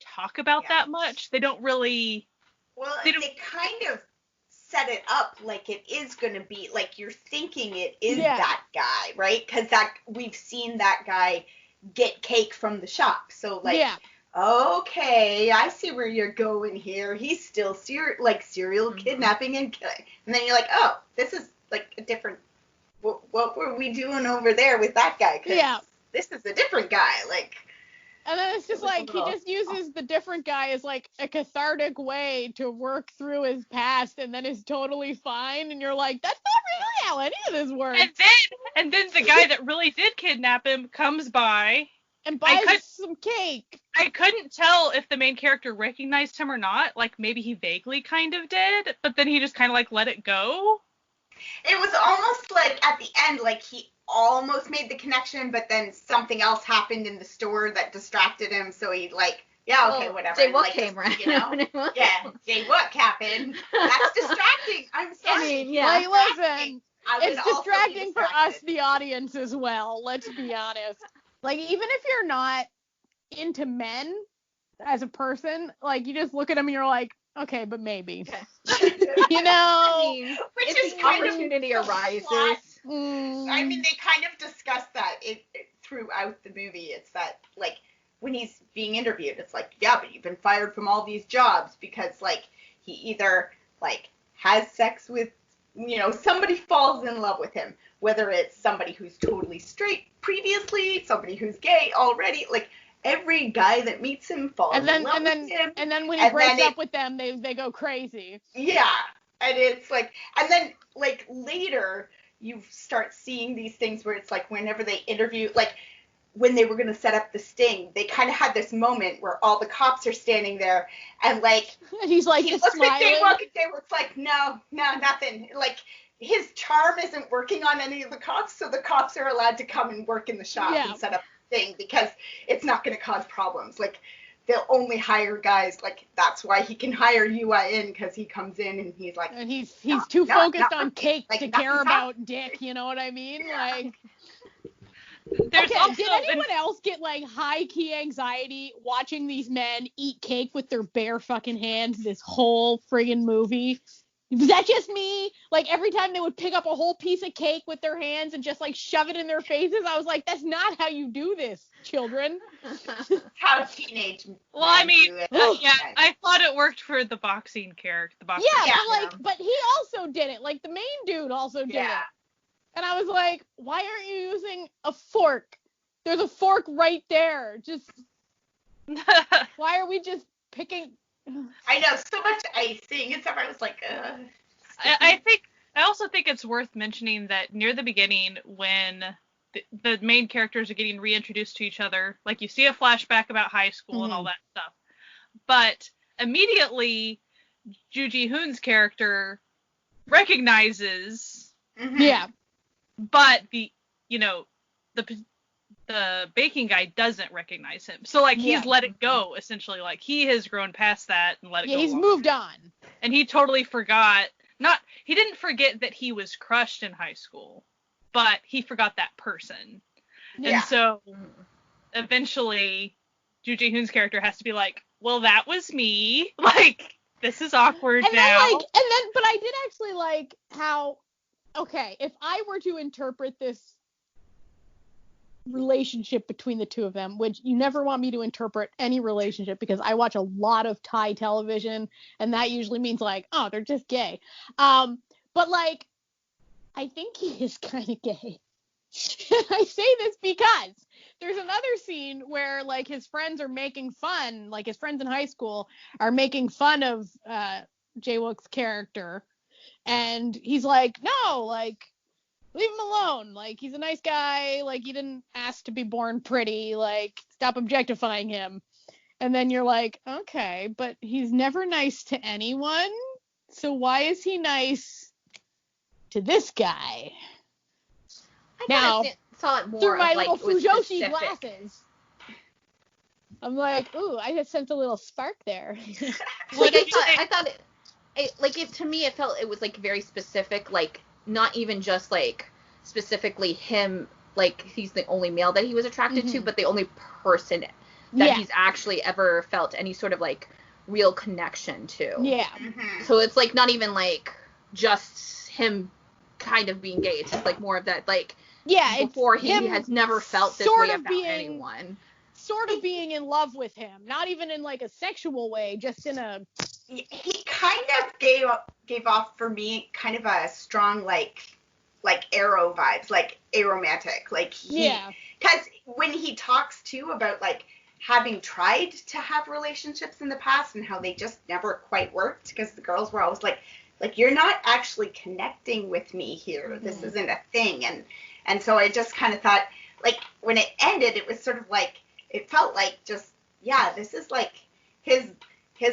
talk about that much. They don't really... Well, they kind of set it up like it is going to be, like, you're thinking it is that guy, right? Because we've seen that guy get cake from the shop. So, like, okay, I see where you're going here. He's still serial kidnapping and killing. And then you're like, oh, this is, like, a different... What were we doing over there with that guy? 'Cause this is a different guy. Like, And then it's just like, he just uses the different guy as like a cathartic way to work through his past, and then is totally fine. And you're like, that's not really how any of this works. And then the guy that really did kidnap him comes by and buys some cake. I couldn't tell if the main character recognized him or not. Like, maybe he vaguely kind of did, but then he just kind of like let it go. It was almost like at the end, like he almost made the connection, but then something else happened in the store that distracted him, so he like, whatever. Jaywalk came around. Jaywalk happened. That's distracting. I'm sorry. Like, listen, it's distracting for us, the audience, as well. Let's be honest. Like, even if you're not into men as a person, like, you just look at them and you're like, okay, but maybe. You know? Which is kind opportunity arises. I mean, they kind of discuss that throughout the movie. It's that, like, when he's being interviewed, it's like, yeah, but you've been fired from all these jobs because, like, he either, like, has sex with, somebody falls in love with him, whether it's somebody who's totally straight previously, somebody who's gay already, like, every guy that meets him falls in love with him. And then when he breaks up with them, they go crazy. Yeah. And it's like, and then, like, later, you start seeing these things where it's like, whenever they interview, like, when they were going to set up the sting, they kind of had this moment where all the cops are standing there, and, like, he's like, he looks at Jaywalk, and Jaywalk's like, no, nothing. Like, his charm isn't working on any of the cops, so the cops are allowed to come and work in the shop and set up the thing, because it's not going to cause problems. Like, they'll only hire guys, like, that's why he can hire UIN, because he comes in and he's like, and he's too focused on cake to care about dick, you know what I mean? Like, did anyone else get, like, high-key anxiety watching these men eat cake with their bare fucking hands this whole friggin' movie? Was that just me? Like, every time they would pick up a whole piece of cake with their hands and just, like, shove it in their faces, I was like, that's not how you do this, children. How teenage Well, I mean, I thought it worked for the boxing character. But he also did it. Like, the main dude also did it. And I was like, why aren't you using a fork? There's a fork right there. Just, why are we just picking... I know, so much icing and stuff. I was like, I also think it's worth mentioning that near the beginning, when the main characters are getting reintroduced to each other, like, you see a flashback about high school and all that stuff, but immediately Ju Ji-hoon's character recognizes, but the baking guy doesn't recognize him. So, like, he's let it go, essentially. Like, he has grown past that and let it go. He's moved on. And he totally forgot. He didn't forget that he was crushed in high school, but he forgot that person. Yeah. And so, eventually, Ju Ji-hoon's character has to be like, well, that was me. Like, this is awkward now. But I did actually like how, okay, if I were to interpret this relationship between the two of them, which you never want me to interpret any relationship because I watch a lot of Thai television, and that usually means, like, oh, they're just gay. But, like, I think he is kind of gay. I say this because there's another scene where, like, his friends are making fun, like, his friends in high school are making fun of Jaywalk's character, and he's like, no, like, leave him alone. Like, he's a nice guy. Like, he didn't ask to be born pretty. Like, stop objectifying him. And then you're like, okay, but he's never nice to anyone. So why is he nice to this guy? I saw it more through my like, little Fujoshi glasses. I'm like, ooh, I just sensed a little spark there. Like, I thought to me, it felt it was, like, very specific, like, not even just, like, specifically him, like, he's the only male that he was attracted to, but the only person that he's actually ever felt any sort of, like, real connection to. Yeah. Mm-hmm. So it's, like, not even, like, just him kind of being gay. It's just, like, more of that, like, before he has never felt this way about anyone. Sort of being in love with him. Not even in, like, a sexual way, just in a... He kind of gave off for me kind of a strong, like Arrow vibes, like aromantic, like because when he talks too about, like, having tried to have relationships in the past and how they just never quite worked because the girls were always like you're not actually connecting with me here. Mm-hmm. This isn't a thing. And so I just kind of thought, like, when it ended, it was sort of like, it felt like just, yeah, this is like his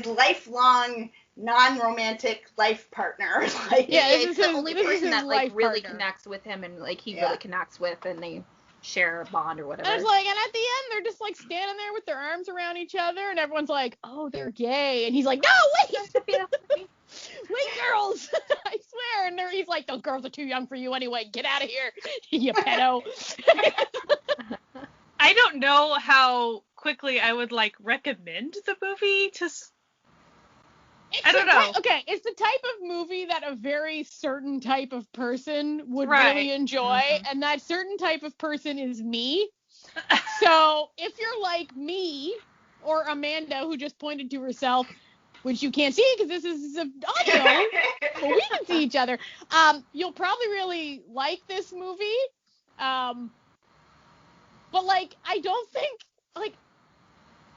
lifelong non-romantic life partner. Like, yeah, it's the only person that like really connects with him and like he really connects with, and they share a bond or whatever. And it's like, and at the end, they're just like standing there with their arms around each other, and everyone's like, oh, they're gay, and he's like, no, wait, wait, girls, I swear, and he's like, those girls are too young for you anyway, get out of here, you pedo. I don't know how quickly I would like recommend the movie to. I don't know. Okay, it's the type of movie that a very certain type of person would really enjoy, and that certain type of person is me. So if you're like me or Amanda, who just pointed to herself, which you can't see because this is audio, but we can see each other, you'll probably really like this movie. But like, I don't think like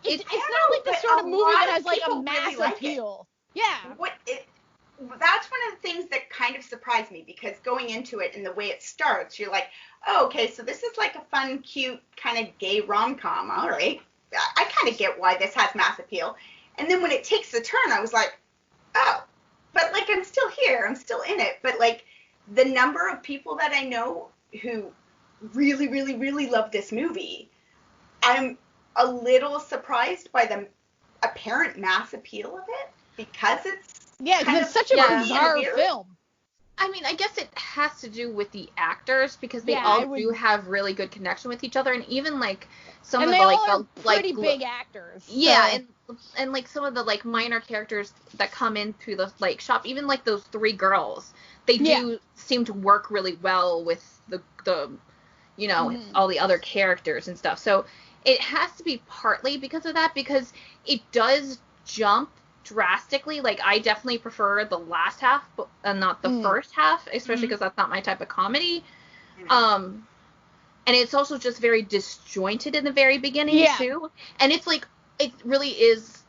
it's not like the sort of movie that has like a mass appeal. Yeah. That's one of the things that kind of surprised me, because going into it and the way it starts, you're like, oh, okay, so this is like a fun, cute, kind of gay rom-com. All right. I kind of get why this has mass appeal. And then when it takes the turn, I was like, oh, but like I'm still here. I'm still in it. But like the number of people that I know who really, really, really love this movie, I'm a little surprised by the apparent mass appeal of it. Because it's such a bizarre film. I mean, I guess it has to do with the actors, because they all do have really good connection with each other, and even like some of the like the pretty big actors. Yeah, so. and like some of the like minor characters that come in through the like shop, even like those three girls, they do seem to work really well with the you know, all the other characters and stuff. So it has to be partly because of that, because it does jump drastically. Like, I definitely prefer the last half and not the first half, especially because that's not my type of comedy. And it's also just very disjointed in the very beginning too, and it's like it really is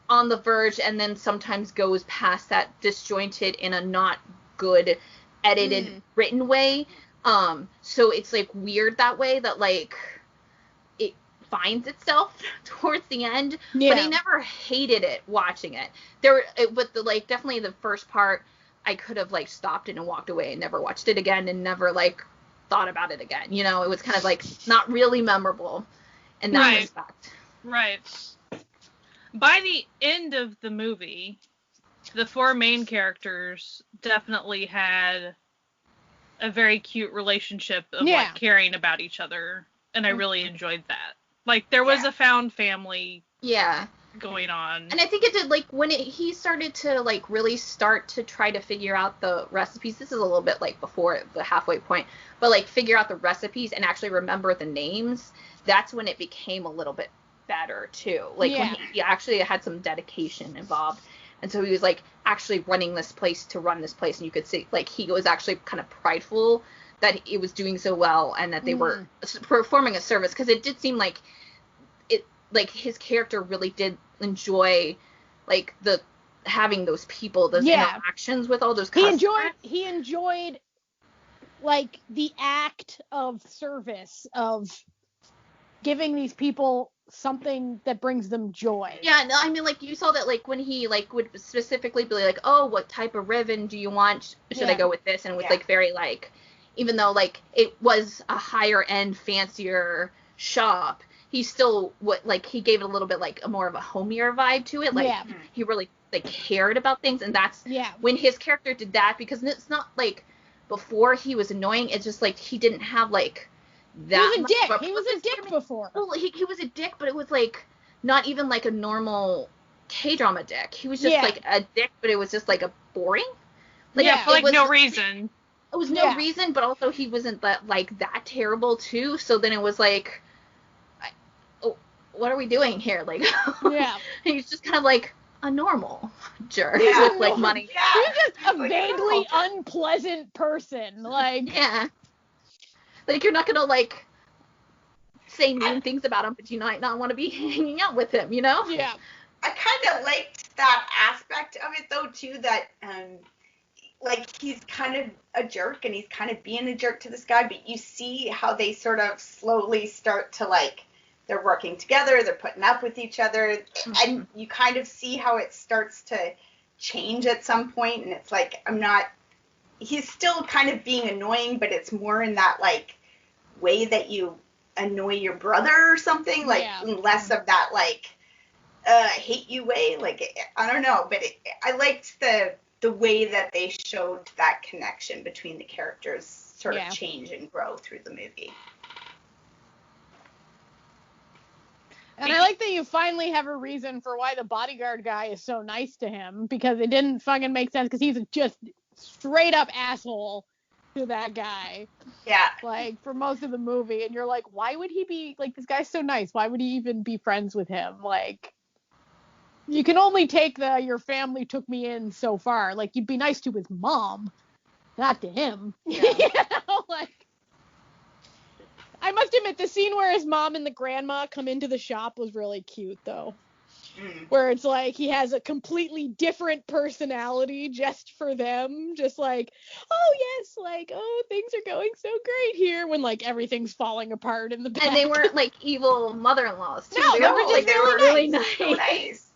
on the verge, and then sometimes goes past that disjointed in a not good edited written way. So it's like weird that way, that like it finds itself towards the end, but I never hated it watching it. But the like definitely the first part, I could have like stopped it and walked away and never watched it again and never like thought about it again. You know, it was kind of like not really memorable in that respect. Right. By the end of the movie, the four main characters definitely had a very cute relationship of like caring about each other, and I really enjoyed that. Like, there was a found family going on. And I think it did, like, when he started to, like, really start to try to figure out the recipes. This is a little bit, like, before the halfway point. But, like, figure out the recipes and actually remember the names. That's when it became a little bit better, too. Like, when he actually had some dedication involved. And so he was, like, actually running this place to run this place. And you could see, like, he was actually kind of prideful that it was doing so well and that they were performing a service, because it did seem like his character really did enjoy like having those people, those interactions with all those customers. He enjoyed like the act of service, of giving these people something that brings them joy. Yeah, no, I mean, like, you saw that, like, when he, like, would specifically be like, oh, what type of ribbon do you want? Should I go with this? And it was, like, very, like, even though, like, it was a higher-end, fancier shop, he still, he gave it a little bit, like, a more of a homier vibe to it. Like, he really, like, cared about things, and that's when his character did that, because it's not, like, before he was annoying, it's just, like, he didn't have, like, that he was a dick. He was a dick before. Well, he was a dick, but it was like not even like a normal K-drama dick. He was just like a dick, but it was just like a boring. Like, for like no reason. It was no reason, but also he wasn't that terrible too. So then it was like, what are we doing here? Like, he's just kind of like a normal jerk with like money. Yeah. He's just a vaguely unpleasant person. Like, like, you're not gonna, like, say mean things about him, but you might not want to be hanging out with him, you know? Yeah. I kind of liked that aspect of it, though, too, that, like, he's kind of a jerk, and he's kind of being a jerk to this guy, but you see how they sort of slowly start to, like, they're working together, they're putting up with each other, and you kind of see how it starts to change at some point, and it's like, he's still kind of being annoying, but it's more in that, like, way that you annoy your brother or something, like, less of that, like, hate you way, like, I don't know, but I liked the way that they showed that connection between the characters sort of change and grow through the movie. And I like that you finally have a reason for why the bodyguard guy is so nice to him, because it didn't fucking make sense, because he's just straight up asshole to that guy. Yeah. Like, for most of the movie, and you're like, why would he be, like, this guy's so nice, why would he even be friends with him? Like, you can only take your family took me in so far. Like, you'd be nice to his mom, not to him. Yeah. You know, like, I must admit, the scene where his mom and the grandma come into the shop was really cute, though. Where it's like he has a completely different personality just for them. Just like, oh, yes, like, oh, things are going so great here, when, like, everything's falling apart in the back. And they weren't, like, evil mother-in-laws, too. No, they were just really nice. So nice.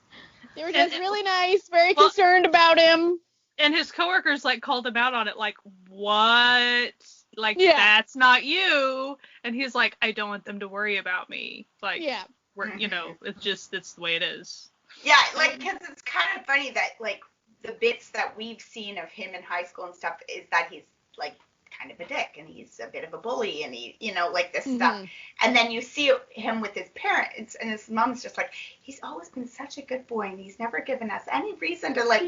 They were just really nice, very concerned about him. And his coworkers, like, called him out on it, like, what? Like, that's not you. And he's like, I don't want them to worry about me. Like, we're, you know, it's the way it is. Yeah, like, because it's kind of funny that, like, the bits that we've seen of him in high school and stuff is that he's, like, kind of a dick, and he's a bit of a bully, and he, you know, like, this stuff. And then you see him with his parents, and his mom's just like, he's always been such a good boy, and he's never given us any reason to, like,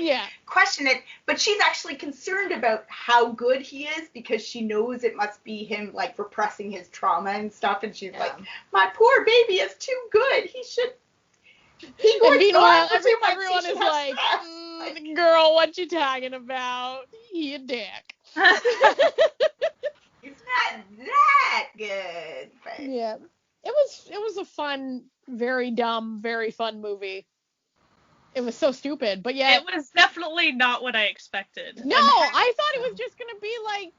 question it. But she's actually concerned about how good he is, because she knows it must be him, like, repressing his trauma and stuff, and she's like, my poor baby is too good. And meanwhile, everyone is like, girl, what you talking about? He a dick. It's not that good, but yeah, it was a fun, very dumb, very fun movie. It was so stupid, but yeah, it was definitely not what I expected. No, I thought it was just gonna be like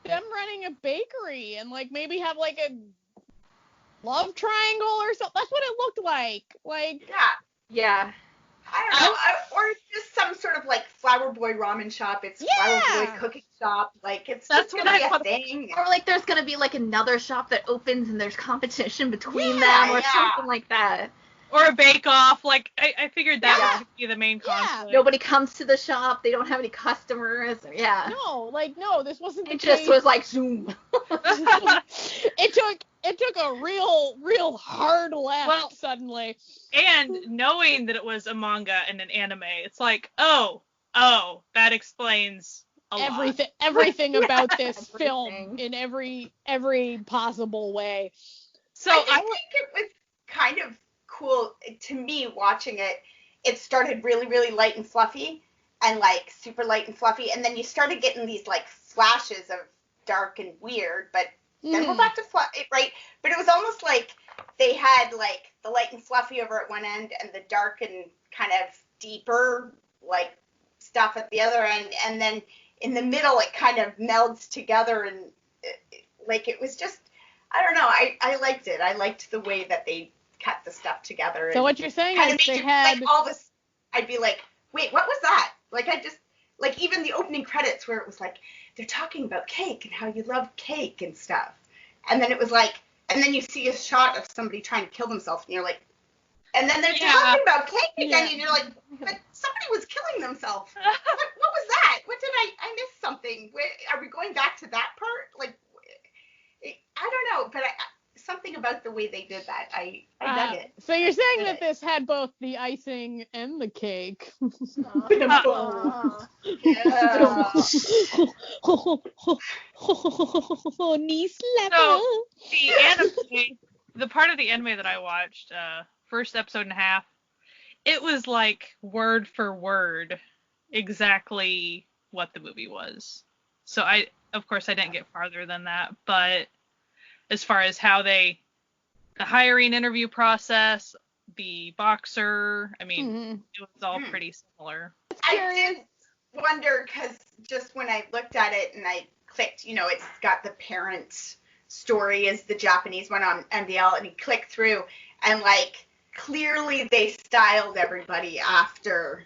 them running a bakery and like maybe have like a love triangle or something. That's what it looked like. Like yeah. I don't know, or it's just some sort of like Flower Boy ramen shop. It's Flower Boy cooking shop. Like that's gonna be a thing. Or like there's gonna be like another shop that opens and there's competition between them or something like that. Or a bake-off. Like I figured that would be the main conflict. Nobody comes to the shop. They don't have any customers. No, this wasn't the case. It just was like zoom. It took a real hard left suddenly. And knowing that it was a manga and an anime, it's like, oh, that explains everything about this film in every possible way. So I think it was kind of cool to me watching it. It started really, really light and fluffy, and like super light and fluffy, and then you started getting these like flashes of dark and weird, but then we're back to right? But it was almost like they had like the light and fluffy over at one end and the dark and kind of deeper like stuff at the other end, and then in the middle it kind of melds together, and like it was just, I don't know, I liked it. I liked the way that they cut the stuff together. So what you're saying is they had like all this, I'd be like, wait, what was that? Like I just, like even the opening credits where it was like, they're talking about cake and how you love cake and stuff. And then it was like, and then you see a shot of somebody trying to kill themselves, and you're like, and then they're talking about cake again, and you're like, but somebody was killing themselves. What was that? What did I missed something? Are we going back to that part? Like, I don't know, but something about the way they did that, I dug it. So you're saying that this had both the icing and the cake. Knee slapper. So the anime, the part of the anime that I watched, first episode and a half, it was like word for word exactly what the movie was. So of course I didn't get farther than that, but as far as how they the hiring interview process, the boxer. I mean, it was all pretty similar. I did wonder, because just when I looked at it and I clicked, it's got the parent story as the Japanese one on MBL, and you click through, and like clearly they styled everybody after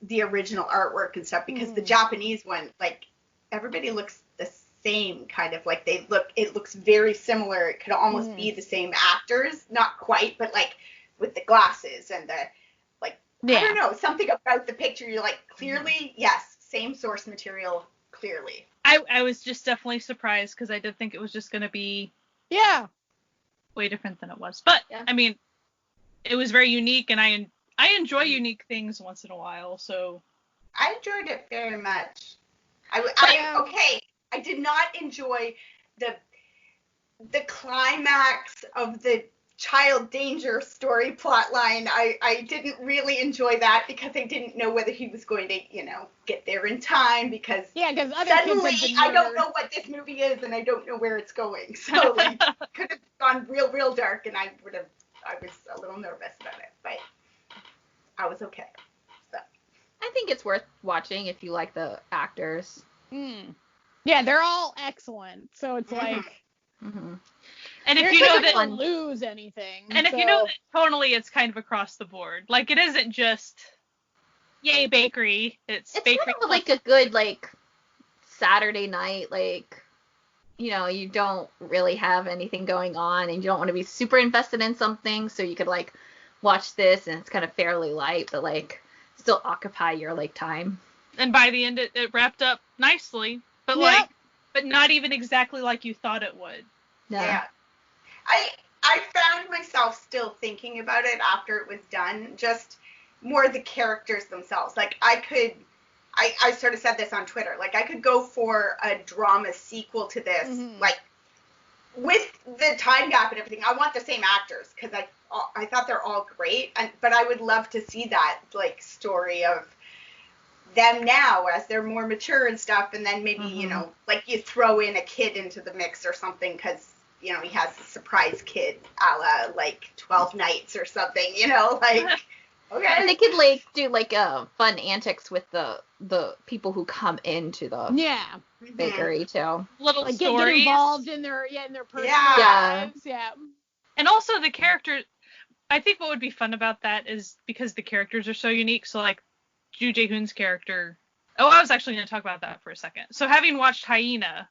the original artwork and stuff, because the Japanese one, like, everybody looks the same, kind of like it looks very similar. It could almost be the same actors, not quite, but like with the glasses and the like, I don't know, something about the picture, you're like, clearly, yes, same source material, clearly. I was just definitely surprised, because I did think it was just going to be way different than it was. But I mean, it was very unique, and I enjoy unique things once in a while, so I enjoyed it very much. I did not enjoy the climax of the child danger story plot line. I didn't really enjoy that, because I didn't know whether he was going to, get there in time, because suddenly I don't know what this movie is, and I don't know where it's going. So like, could have gone real dark, and I was a little nervous about it, but I was okay. So I think it's worth watching if you like the actors. Yeah, they're all excellent. So it's like, and if you know that lose anything, and if you know that tonally it's kind of across the board, like it isn't just yay bakery. It's bakery. Kind of like a good like Saturday night, like, you don't really have anything going on, and you don't want to be super invested in something, so you could like watch this, and it's kind of fairly light, but like still occupy your like time. And by the end, it wrapped up nicely, but but not even exactly like you thought it would. Yeah. I found myself still thinking about it after it was done, just more the characters themselves. Like, I sort of said this on Twitter, like, I could go for a drama sequel to this, like, with the time gap and everything. I want the same actors, because I thought they're all great, but I would love to see that, like, story of them now as they're more mature and stuff, and then maybe, like, you throw in a kid into the mix or something, because, he has a surprise kid a la, like, 12 Nights or something, like, okay. And they could, like, do, like, fun antics with the people who come into the bakery, too. Little like, stories. Get involved in their personal lives, And also the character, I think what would be fun about that is because the characters are so unique, so, like, Ju Jae-hoon's character. Oh, I was actually going to talk about that for a second. So having watched Hyena,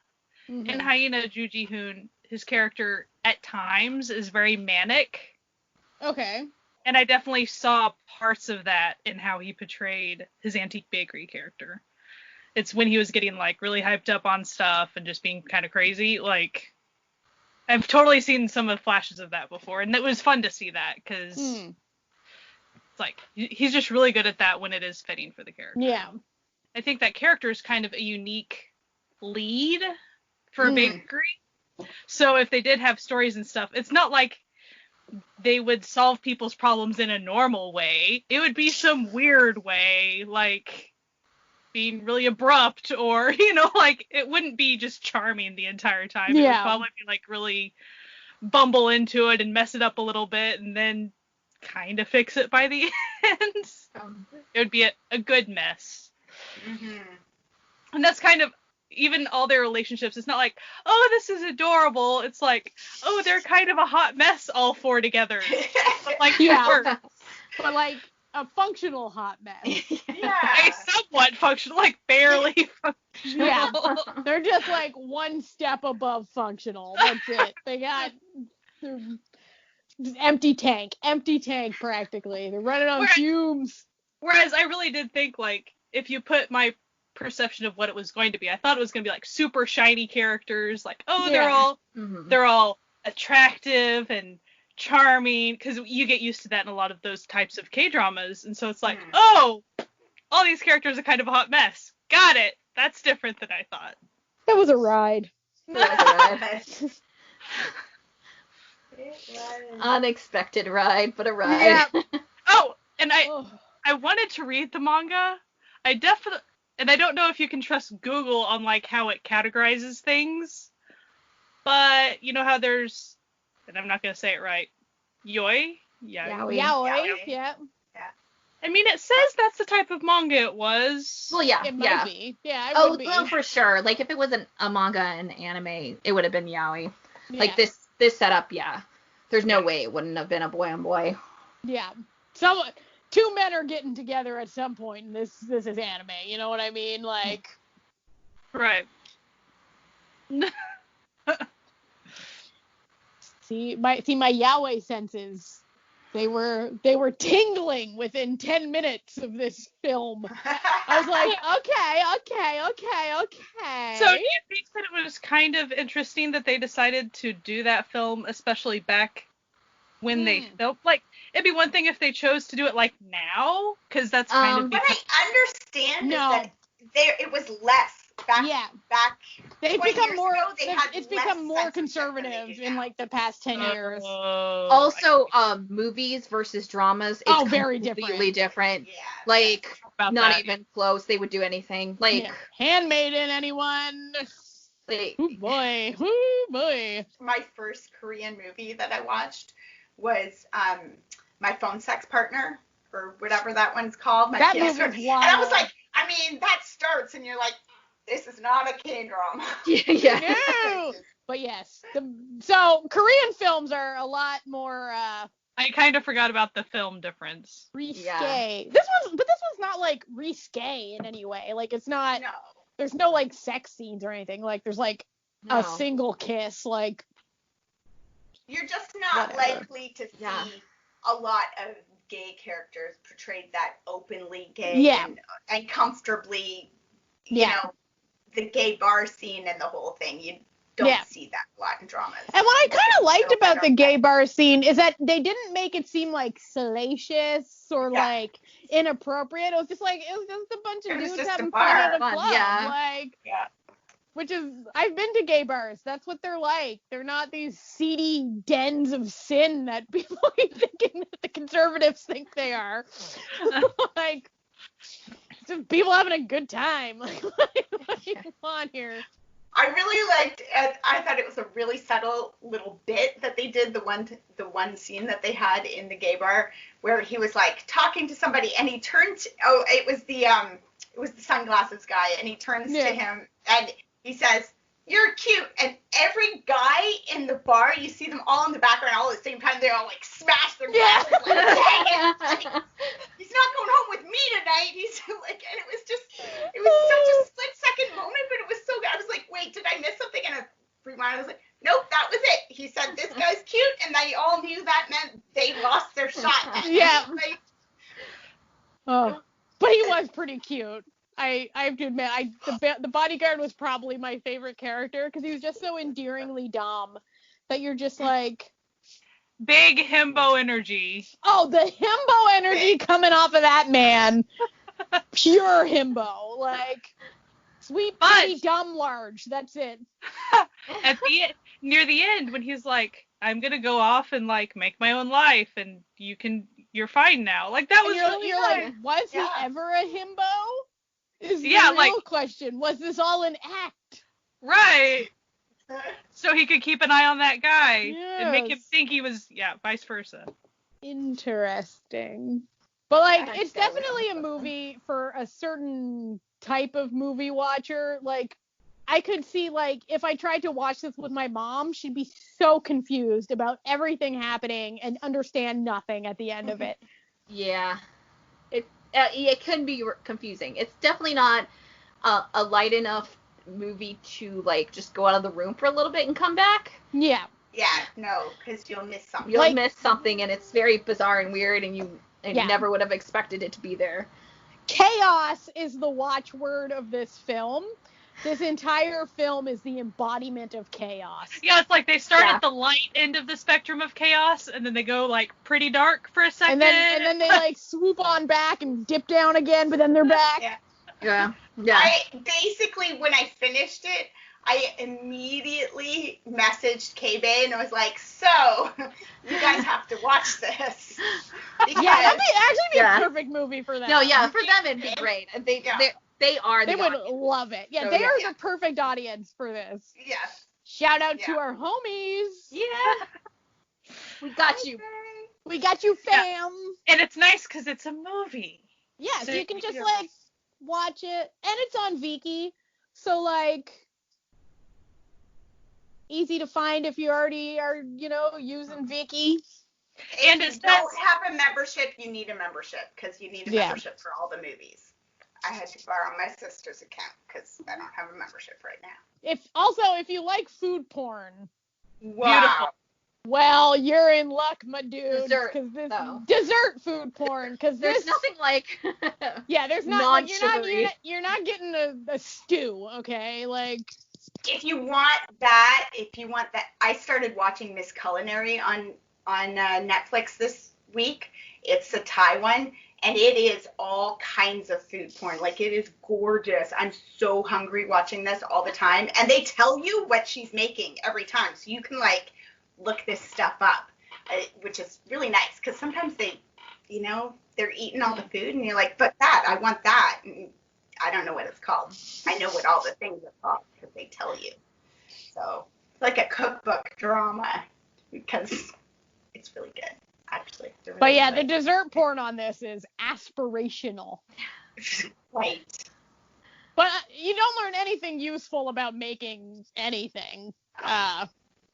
in Hyena, Ju Jae-hoon, his character at times is very manic. Okay. And I definitely saw parts of that in how he portrayed his Antique Bakery character. It's when he was getting like really hyped up on stuff and just being kind of crazy. Like, I've totally seen some of the flashes of that before, and it was fun to see that, because it's like, he's just really good at that when it is fitting for the character. Yeah. I think that character is kind of a unique lead for a bakery. So if they did have stories and stuff, it's not like they would solve people's problems in a normal way. It would be some weird way, like being really abrupt, or, like, it wouldn't be just charming the entire time. It would probably be like really bumble into it and mess it up a little bit, and then kind of fix it by the end. It would be a good mess. And that's kind of, even all their relationships, it's not like, oh, this is adorable. It's like, oh, they're kind of a hot mess all four together. But like, but like a functional hot mess. A somewhat functional, like barely functional. Yeah, they're just like one step above functional. That's it. They got empty tank practically. They're running on fumes. Whereas I really did think, like, if you put my perception of what it was going to be, I thought it was going to be like super shiny characters, like, oh, they're all attractive and charming, because you get used to that in a lot of those types of K-dramas, and so it's like, oh, all these characters are kind of a hot mess. Got it. That's different than I thought. That was a ride. Unexpected ride, but a ride. Oh, and I wanted to read the manga. And I don't know if you can trust Google on, like, how it categorizes things, but you know how there's, and I'm not going to say it right, Yaoi? Yaoi, yeah. I mean, it says that's the type of manga it was. Well, yeah. It might be. Yeah, it would be. Well, for sure. Like, if it was a manga and anime, it would have been yaoi. Yeah. Like, this setup, yeah. There's no way it wouldn't have been a boy on boy. Yeah. Two men are getting together at some point, and this is anime. You know what I mean? Like. Right. See my yaoi senses. They were tingling within 10 minutes of this film. I was like, okay. So you think that it was kind of interesting that they decided to do that film, especially back when they filmed? Like, it'd be one thing if they chose to do it like now, because that's kind of. What I understand is that it was less. Back they've become more. Ago, it's become more conservative in like the past 10 years. Also, movies versus dramas. It's very completely different. Yeah. Like, not even close. They would do anything. Like, Handmaiden, anyone? Like, oh boy. My first Korean movie that I watched was My Phone Sex Partner, or whatever that one's called. That movie was wild. And I was like, I mean, that starts and you're like, this is not a K-drama. Yeah. No. But yes. So Korean films are a lot more I kind of forgot about the film difference. risque. Yeah. This one's not like risque in any way. Like it's not. No. There's no like sex scenes or anything. Like there's like a single kiss. Like you're just not likely to see a lot of gay characters portrayed that openly gay and comfortably, you know, the gay bar scene and the whole thing. You don't see that a lot in dramas. And what I kind of liked about the gay bar scene is that they didn't make it seem like salacious or like inappropriate. It was just a bunch of dudes having fun at a club. Which is, I've been to gay bars. That's what they're like. They're not these seedy dens of sin that people keep thinking that the conservatives think they are. Like, just people having a good time. Like, what do you want here? I really liked it. I thought it was a really subtle little bit that they did, the one scene that they had in the gay bar where he was like talking to somebody and he turned, it was the sunglasses guy, and he turns to him and he says, "You're cute." And every guy in the bar, you see them all in the background all at the same time. They all like smash their glasses, like, dang it. Like, he's not going home with me tonight. He's like, and it was such a split second moment, but it was so good. I was like, wait, did I miss something? And I rewound. I was like, nope, that was it. He said, this guy's cute, and they all knew that meant they lost their shot. Yeah. But he was pretty cute. I have to admit, the bodyguard was probably my favorite character because he was just so endearingly dumb that you're just like... Big himbo energy. Oh, the himbo energy coming off of that man. Pure himbo. Like, sweet, pretty, dumb, large. That's it. Near the end, when he's like, I'm going to go off and, like, make my own life, and you're fine now. Like, that was really You're nice. like, was he ever a himbo? Is the real question. Was this all an act? Right. So he could keep an eye on that guy and make him think he was, vice versa. Interesting. But, like, it's definitely a movie for a certain type of movie watcher. Like, I could see, like, if I tried to watch this with my mom, she'd be so confused about everything happening and understand nothing at the end of it. Yeah. It can be confusing. It's definitely not a light enough movie to, like, just go out of the room for a little bit and come back. Yeah. Yeah, no, because you'll miss something. You'll miss something, and it's very bizarre and weird, and you never would have expected it to be there. Chaos is the watchword of this film. This entire film is the embodiment of chaos. Yeah, it's like they start at the light end of the spectrum of chaos, and then they go, like, pretty dark for a second. And then they, like, swoop on back and dip down again, but then they're back. Yeah. I basically, when I finished it, I immediately messaged K-Bay and I was like, so, you guys have to watch this. Because that'd actually be a perfect movie for them. No, for them it'd be great. They would love it. Yeah, they are the perfect audience for this. Yes. Shout out to our homies. Yeah. We got you. We got you, fam. Yeah. And it's nice because it's a movie. Yeah, so you can just, like, watch it. And it's on Viki. So, like, easy to find if you already are, you know, using Viki. And if you don't have a membership, you need a membership because you need a membership for all the movies. I had to borrow my sister's account because I don't have a membership right now. If you like food porn. Wow. Beautiful. Well, you're in luck, my dude. Dessert, dessert food porn. Because there's nothing like. Yeah, there's not. Like, you're not getting a stew, okay? Like. If you want that, I started watching Miss Culinary on Netflix this week. It's a Thai one, and it is all kinds of food porn. Like, it is gorgeous. I'm so hungry watching this all the time, and they tell you what she's making every time, so you can, like, look this stuff up, which is really nice, because sometimes they, you know, they're eating all the food, and you're like, but I want that, and I don't know what it's called. I know what all the things are called, because they tell you. So, it's like a cookbook drama, because it's really good, actually. Really but yeah, good. the dessert porn on this is aspirational. Right. But you don't learn anything useful about making anything.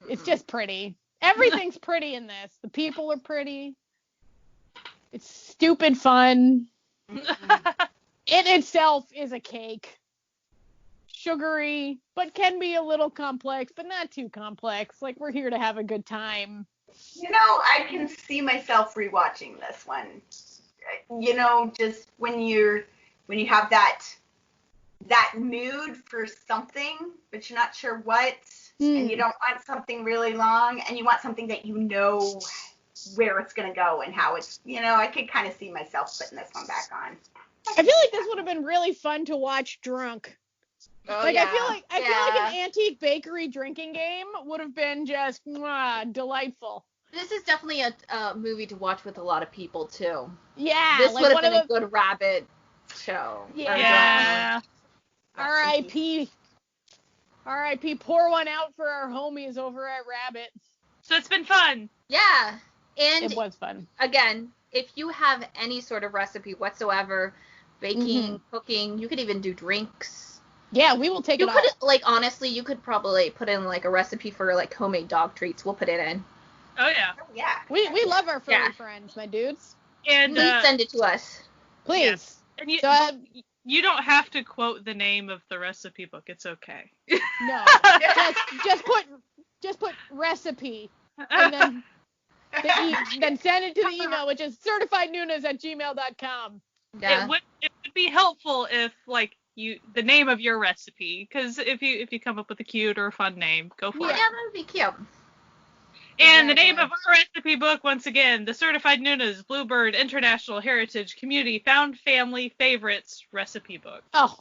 It's just pretty. Everything's pretty in this. The people are pretty. It's stupid fun. It itself is a cake. Sugary, but can be a little complex, but not too complex. Like, we're here to have a good time. You know, I can see myself rewatching this one. You know, just when you have that mood for something, but you're not sure what, and you don't want something really long, and you want something that you know where it's going to go and how it's, you know, I could kind of see myself putting this one back on. I feel like this would have been really fun to watch drunk. Oh, like, yeah. I feel like an Antique Bakery drinking game would have been just delightful. This is definitely a movie to watch with a lot of people, too. Yeah. This like would have been a good rabbit show. Yeah. R.I.P. R.I.P. Pour one out for our homies over at Rabbit. So it's been fun. Yeah. And it was fun. Again, if you have any sort of recipe whatsoever, baking, cooking, you could even do drinks. Yeah, we will take it all. Like, honestly, you could probably put in, like, a recipe for, like, homemade dog treats. We'll put it in. Oh, yeah. Oh, yeah. We love our furry friends, my dudes. And please send it to us. Please. Yeah. And you don't have to quote the name of the recipe book. It's okay. No. just put recipe. And then send it to the email, which is certifiednunas@gmail.com. Yeah. It would be helpful if, like, the name of your recipe, because if you come up with a cute or a fun name, go for it. Yeah, that would be cute. And the name of our recipe book, once again, the Certified Nunas Bluebird International Heritage Community Found Family Favorites Recipe Book. Oh,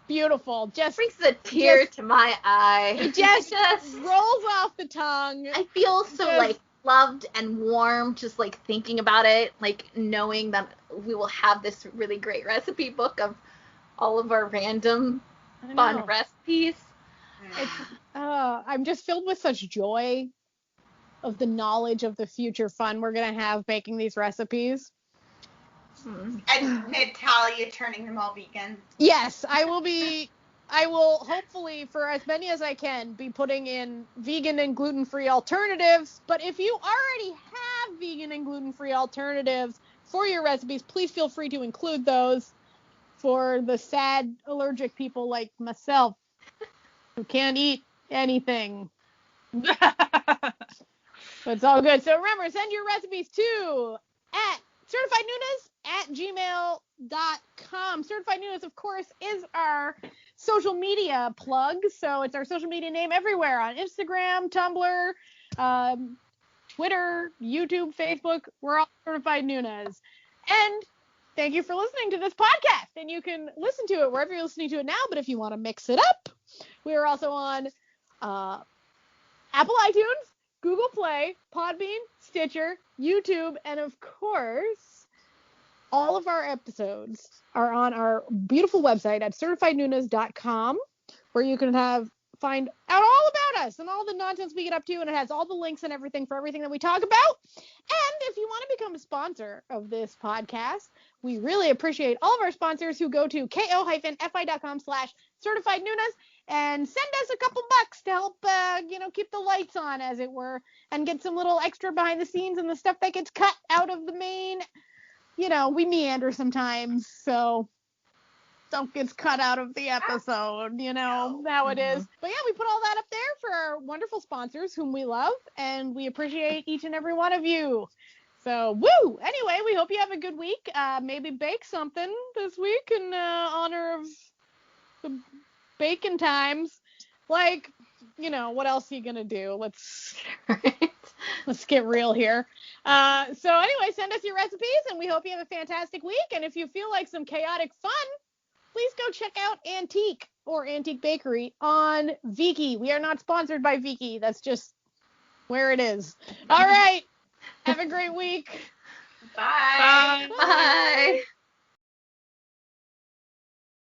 beautiful. Just brings a tear to my eye. It just rolls off the tongue. I feel so like loved and warm just like thinking about it, like knowing that we will have this really great recipe book of all of our random fun recipes. I'm just filled with such joy of the knowledge of the future fun we're going to have making these recipes. And Natalia turning them all vegan. Yes, I will hopefully, for as many as I can, be putting in vegan and gluten-free alternatives. But if you already have vegan and gluten-free alternatives for your recipes, please feel free to include those for the sad allergic people like myself who can't eat anything. But it's all good. So remember, send your recipes to certifiednunas@gmail.com. Certified Nunas, of course, is our social media plug. So it's our social media name everywhere on Instagram, Tumblr, Twitter, YouTube, Facebook. We're all Certified Nunas. And thank you for listening to this podcast. And you can listen to it wherever you're listening to it now. But if you want to mix it up, we are also on Apple iTunes, Google Play, Podbean, Stitcher, YouTube, and of course, all of our episodes are on our beautiful website at certifiednunas.com, where you can find out all about us and all the nonsense we get up to, and it has all the links and everything for everything that we talk about. And if you want to become a sponsor of this podcast, we really appreciate all of our sponsors who go to ko-fi.com/certifiednunas and send us a couple bucks to help, keep the lights on, as it were, and get some little extra behind the scenes and the stuff that gets cut out of the main. We meander sometimes, so stuff gets cut out of the episode, how it is. But yeah, we put all that up there for our wonderful sponsors whom we love, and we appreciate each and every one of you. So, woo! Anyway, we hope you have a good week. Maybe bake something this week in honor of the bacon times. Like, what else are you going to do? Let's get real here. So anyway, send us your recipes, and we hope you have a fantastic week. And if you feel like some chaotic fun, please go check out Antique or Antique Bakery on Viki. We are not sponsored by Viki. That's just where it is. All right. Have a great week. Bye. Bye.